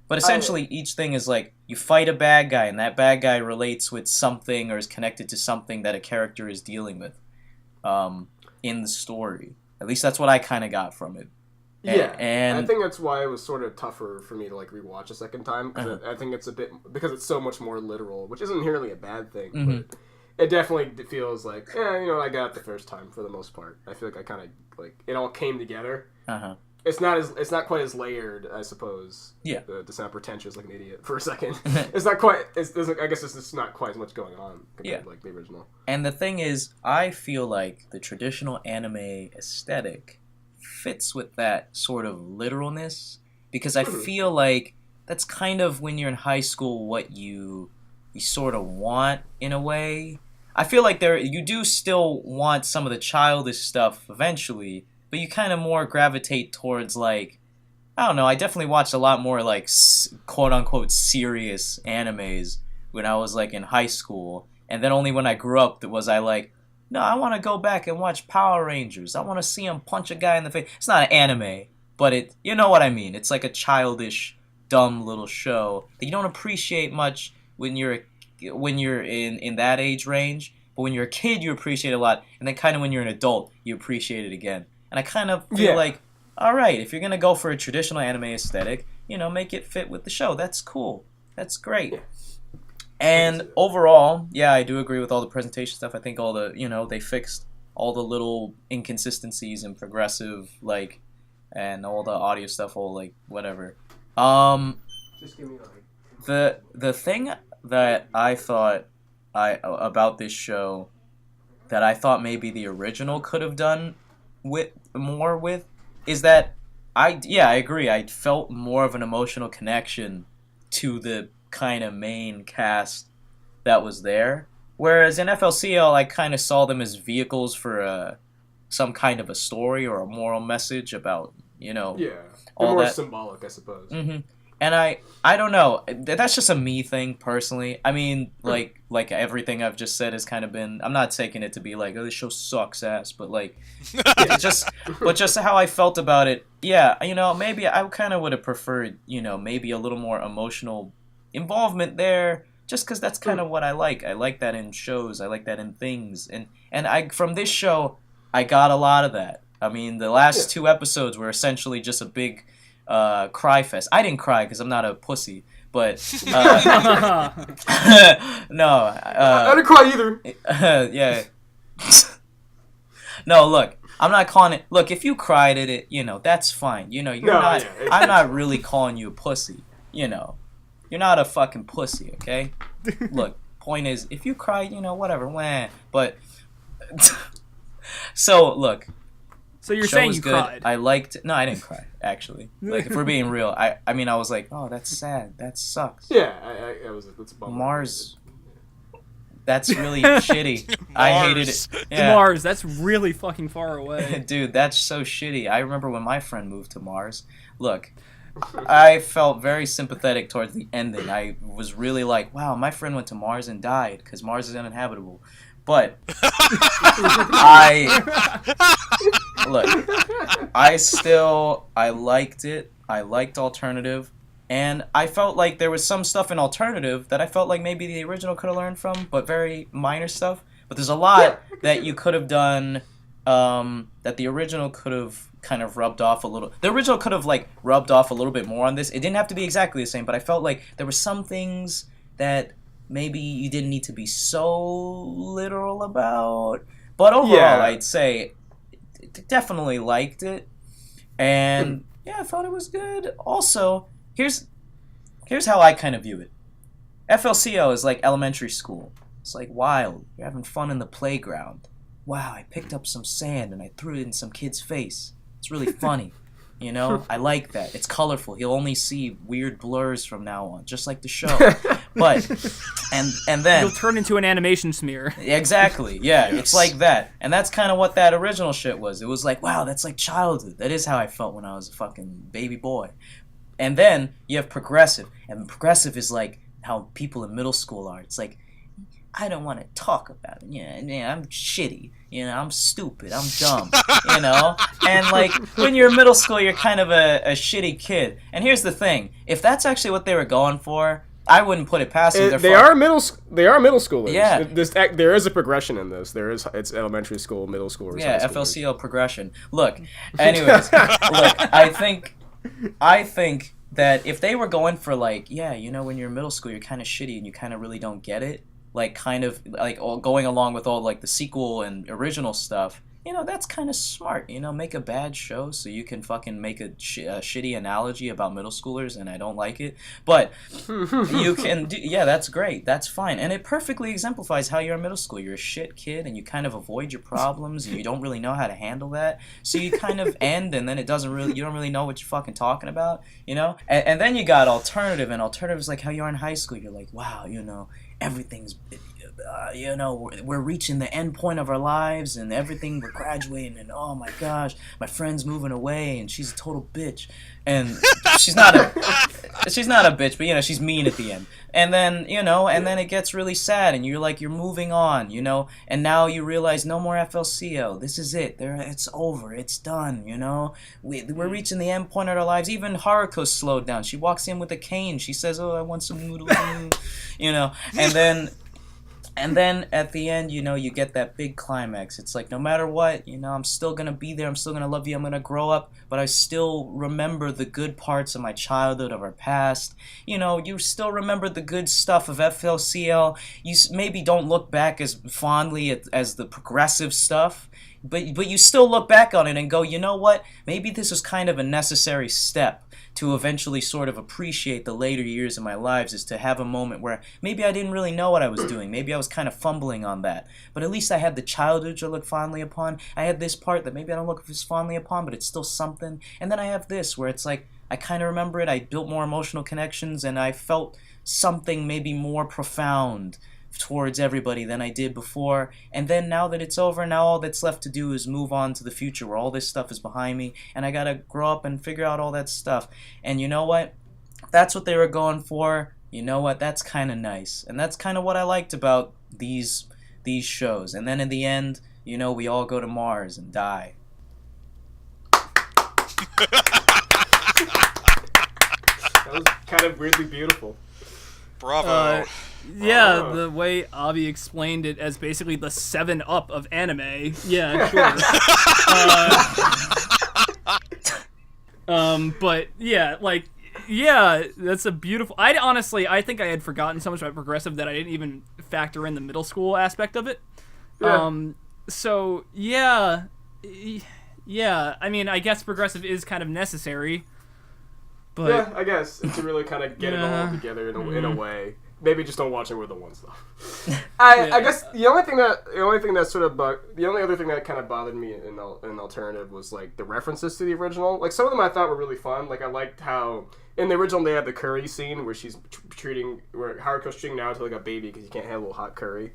But essentially, each thing is like, you fight a bad guy, and that bad guy relates with something or is connected to something that a character is dealing with in the story. At least that's what I kind of got from it. Yeah, and I think that's why it was sort of tougher for me to like rewatch a second time, because I think it's a bit, because it's so much more literal, which isn't inherently a bad thing, but it definitely feels like, I got it the first time for the most part. I feel like I kind of like it all came together. It's not quite as layered, I suppose. Yeah. To sound pretentious like an idiot for a second, it's not quite. I guess it's just not quite as much going on compared to like the original. And the thing is, I feel like the traditional anime aesthetic fits with that sort of literalness, because I feel like that's kind of, when you're in high school, what you sort of want in a way. I feel like you do still want some of the childish stuff eventually, but you kind of more gravitate towards, like, I don't know, I definitely watched a lot more like quote unquote serious animes when I was like in high school, and then only when I grew up was I like, no, I want to go back and watch Power Rangers. I want to see him punch a guy in the face. It's not an anime, but you know what I mean. It's like a childish, dumb little show that you don't appreciate much when you're in that age range. But when you're a kid, you appreciate it a lot. And then kind of when you're an adult, you appreciate it again. And I kind of feel like, all right, if you're going to go for a traditional anime aesthetic, make it fit with the show. That's cool. That's great. Yeah. And overall, yeah, I do agree with all the presentation stuff. I think all the, they fixed all the little inconsistencies and progressive, like, and all the audio stuff, all, like, whatever. Just give me, like... The thing that I thought about this show that I thought maybe the original could have done more with is that I agree. I felt more of an emotional connection to the kind of main cast that was there, whereas in FLCL I kind of saw them as vehicles for some kind of a story or a moral message about all more that symbolic, I suppose. And I don't know, that's just a me thing personally. I mean, like everything I've just said has kind of been, I'm not taking it to be like, oh, this show sucks ass, but like just how I felt about it. Yeah, maybe I kind of would have preferred maybe a little more emotional involvement there, just because that's kind of what I like. I like that in shows. I like that in things. And I from this show, I got a lot of that. I mean, the last 2 episodes were essentially just a big cry fest. I didn't cry because I'm not a pussy, But no, I didn't cry either. yeah. No, look, I'm not calling it. Look, if you cried at it, that's fine. You're not. Yeah. I'm not really calling you a pussy. You're not a fucking pussy, okay? Look, point is, if you cry, whatever, wah. But so look. So you're Show saying was you good. cried? I liked it. No, I didn't cry, actually. Like, if we're being real, I mean, I was like, oh, that's sad. That sucks. Yeah, I was. That's a bummer. Mars. That's really shitty. I hated it. Yeah. Mars, that's really fucking far away. Dude, that's so shitty. I remember when my friend moved to Mars. Look, I felt very sympathetic towards the ending. I was really like, wow, my friend went to Mars and died because Mars is uninhabitable. But I liked it. I liked Alternative. And I felt like there was some stuff in Alternative that I felt like maybe the original could have learned from, but very minor stuff. But there's a lot that you could have done that the original could have kind of rubbed off a little. The original could have rubbed off a little bit more on this. It didn't have to be exactly the same, but I felt like there were some things that maybe you didn't need to be so literal about. But overall, I'd say definitely liked it. And yeah, I thought it was good. Also, here's how I kind of view it. FLCL is like elementary school. It's like wild. You're having fun in the playground. Wow, I picked up some sand and I threw it in some kid's face. It's really funny. I like that. It's colorful. He'll only see weird blurs from now on, just like the show. But and then you'll turn into an animation smear. Exactly. Yeah, yes. It's like that. And that's kind of what that original shit was. It was like, wow, that's like childhood. That is how I felt when I was a fucking baby boy. And then you have progressive, and progressive is like how people in middle school are. It's like, I don't want to talk about it. Yeah, I'm shitty. I'm stupid. I'm dumb. And like when you're in middle school, you're kind of a shitty kid. And here's the thing: if that's actually what they were going for, I wouldn't put it past them. They are middle schoolers. Yeah. There is a progression in this. It's elementary school, middle school. Yeah, FLCL progression. Look, anyways, I think that if they were going for when you're in middle school, you're kind of shitty and you kind of really don't get it. Going along with all the sequel and original stuff, that's kind of smart. Make a bad show so you can fucking make a shitty analogy about middle schoolers, and I don't like it. But you can do, that's great. That's fine. And it perfectly exemplifies how you're in middle school. You're a shit kid and you kind of avoid your problems and you don't really know how to handle that. So you kind of end and then you don't really know what you're fucking talking about, And then you got Alternative, and Alternative is like how you are in high school. You're like, wow, everything's we're reaching the end point of our lives and everything, we're graduating, and oh my gosh, my friend's moving away and she's a total bitch, and she's not a bitch, but she's mean at the end, and then and then it gets really sad and you're moving on, and now you realize no more FLCL, this is it, it's over, it's done, we're reaching the end point of our lives. Even Haruko's slowed down. She walks in with a cane, she says, oh, I want some noodles, and then at the end, you get that big climax. It's like, no matter what, I'm still going to be there. I'm still going to love you. I'm going to grow up. But I still remember the good parts of my childhood, of our past. You still remember the good stuff of FLCL. You maybe don't look back as fondly as the progressive stuff. But you still look back on it and go, you know what? Maybe this was kind of a necessary step to eventually sort of appreciate the later years of my lives, is to have a moment where maybe I didn't really know what I was doing. Maybe I was kind of fumbling on that. But at least I had the childhood to look fondly upon. I had this part that maybe I don't look as fondly upon, but it's still something. And then I have this where it's like, I kind of remember it. I built more emotional connections and I felt something maybe more profound towards everybody than I did before. And then now that it's over, now all that's left to do is move on to the future where all this stuff is behind me and I gotta grow up and figure out all that stuff. And you know what? If that's what they were going for, you know what? That's kind of nice. And that's kind of what I liked about these shows. And then in the end, we all go to Mars and die. That was kind of weirdly beautiful. Bravo. Yeah, the way Avi explained it as basically the 7-Up of anime. Yeah, sure. But yeah, Yeah, that's a beautiful. I think I had forgotten so much about Progressive that I didn't even factor in the middle school aspect of it. Yeah. So yeah. I mean, I guess Progressive is kind of necessary. But yeah, I guess to really kind of get it all together in a way. Maybe just don't watch it with the one stuff. I guess the only other thing that kind of bothered me in alternative was like the references to the original. Like some of them I thought were really fun. Like I liked how in the original they had the curry scene where where Haruko's treating Naruto like a baby because he can't handle hot curry.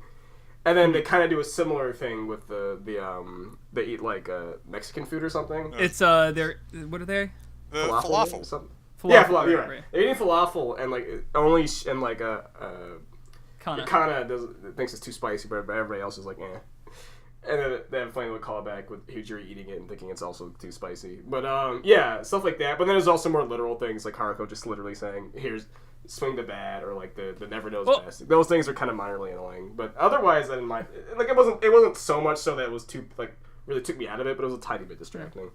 And then they kind of do a similar thing with they eat like Mexican food or something. It's they're what are they? Falafel. Or something. Falafel, Yeah, falafel. Right. Right. They're eating falafel and like only Kana. thinks it's too spicy, but everybody else is like, eh. And then they have a funny little callback with Hujiri eating it and thinking it's also too spicy. But yeah, stuff like that. But then there's also more literal things like Haruko just literally saying, "Here's swing the bat," or like the never knows best. Those things are kind of minorly annoying. But otherwise, I didn't mind. Like it wasn't so much so that it was too like really took me out of it, but it was a tiny bit distracting.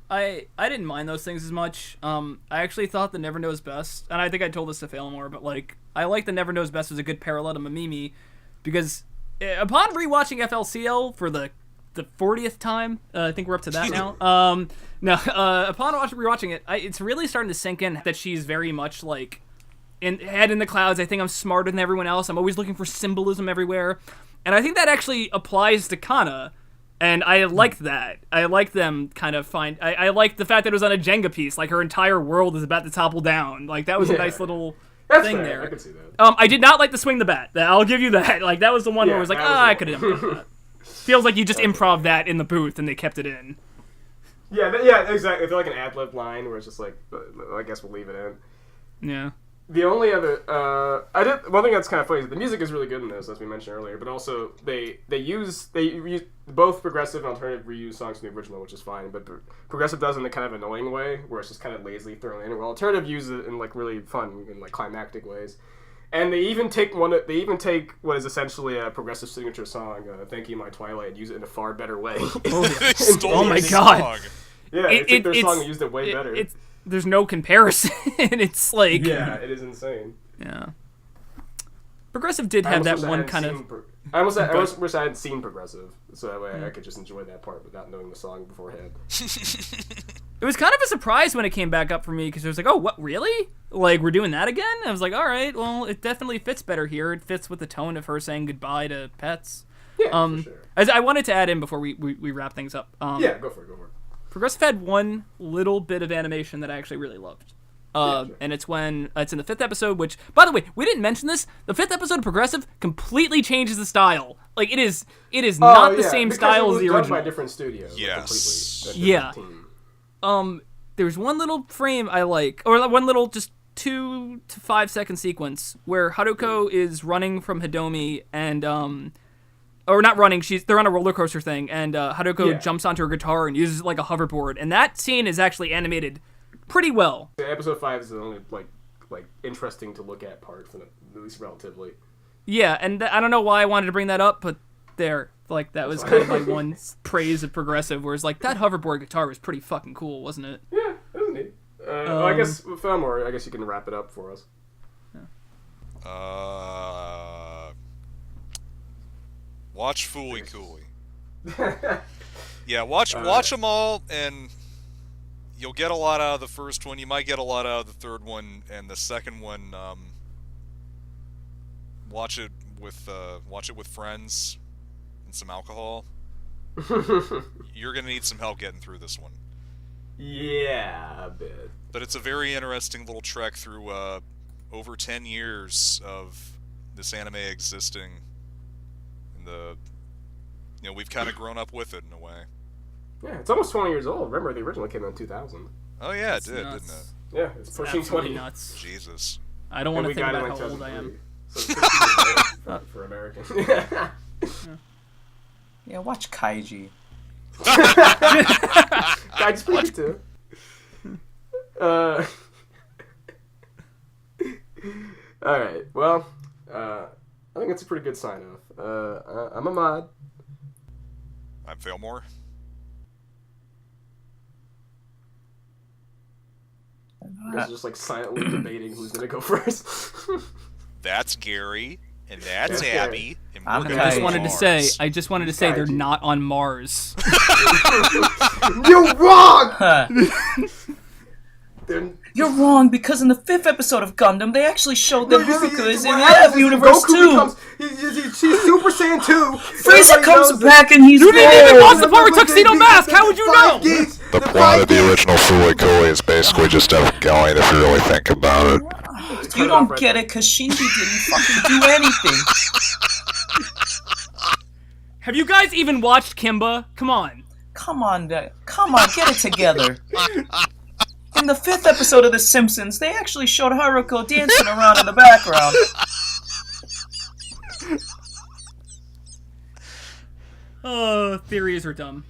I didn't mind those things as much. I actually thought the Never Knows Best, and I think I told this to Failmore, but like I like the Never Knows Best as a good parallel to Mamimi, because upon rewatching FLCL for the 40th time, I think we're up to that now. Upon rewatching it, it's really starting to sink in that she's very much like head in the clouds. I think I'm smarter than everyone else. I'm always looking for symbolism everywhere, and I think that actually applies to Kana. And I liked that. I like them kind of find... I like the fact that it was on a Jenga piece. Like, her entire world is about to topple down. Like, that was a nice little thing fair. there. I could see that. I did not like the swing the bat. I'll give you that. Like, that was the one where I was like, I could have done that. Feels like you just improv that in the booth and they kept it in. Yeah, exactly. I feel like an ad-lib line where it's just like, I guess we'll leave it in. Yeah. The only other, one thing that's kind of funny is the music is really good in this, as we mentioned earlier, but also they use both Progressive and Alternative reuse songs from the original, which is fine, but Progressive does it in a kind of annoying way, where it's just kind of lazily thrown in, while Alternative uses it in like really fun and like climactic ways. And they even take what is essentially a Progressive signature song, "Thank You My Twilight," and use it in a far better way. Oh my god. Yeah, they took their song and used it way better. There's no comparison. It's like... Yeah, it is insane. Yeah. Progressive did have that one kind of... I almost wish I hadn't seen Progressive, so that way I could just enjoy that part without knowing the song beforehand. It was kind of a surprise when it came back up for me, because it was like, oh, what, really? Like, we're doing that again? I was like, all right, well, it definitely fits better here. It fits with the tone of her saying goodbye to pets. Yeah, for sure. As I wanted to add in before we wrap things up. Yeah, go for it. Progressive had one little bit of animation that I actually really loved. Sure. And it's when it's in the 5th episode, which, by the way, we didn't mention this. The 5th episode of Progressive completely changes the style. Like, it is not the same style as the original. Done by a different studio. Yes. Yeah. There's one little frame I like, or one little just 2 to 5 second sequence where Haruko is running from Hidomi and or not running, they're on a roller coaster thing, and Haruko jumps onto her guitar and uses it like a hoverboard, and that scene is actually animated pretty well. Episode 5 is the only like interesting to look at part, at least relatively. Yeah, and I don't know why I wanted to bring that up, but that was kind of my one praise of Progressive, where it's like, that hoverboard guitar was pretty fucking cool, wasn't it? Yeah, it was neat. Well, I guess, Fillmore, I guess you can wrap it up for us. Watch Fooly Cooly. Yeah, watch them all, and you'll get a lot out of the first one. You might get a lot out of the third one, and the second one, watch it with friends and some alcohol. You're gonna need some help getting through this one. Yeah, a bit. But it's a very interesting little trek through over 10 years of this anime existing. We've kind of grown up with it in a way. Yeah, it's almost 20 years old. Remember, the original came out in 2000. Oh yeah, it did, nuts. didn't it? Yeah, it's pushing 20. Nuts. Jesus. I don't want to think about how old I am. So it's for Americans. Yeah, watch Kaiji. Kaiji's pretty too. Alright, well, I think it's a pretty good sign-off. I'm Ahmad. I'm Failmore. Guys are just like silently debating who's gonna go first. That's Gary, and that's That's Abby, and I'm we're Kaiji. gonna I just go wanted to Mars. say, they're Kaiji. not on Mars. You're wrong. Huh. They're- You're wrong, because in the 5th episode of Gundam, they actually showed that Ruka is in what the happens F is universe Goku too. becomes- she's Super Saiyan 2. Frieza Everybody comes knows back and he's You didn't even gold. watch the part with Tuxedo Mask! How would you know? The plot of the original Fooly Cooly is basically just Evan going if you really think about it. You don't get it, because Shinji didn't fucking do anything. Have you guys even watched Kimba? Come on. Come on, get it together. In the 5th episode of The Simpsons, they actually showed Haruko dancing around in the background. Oh, theories are dumb.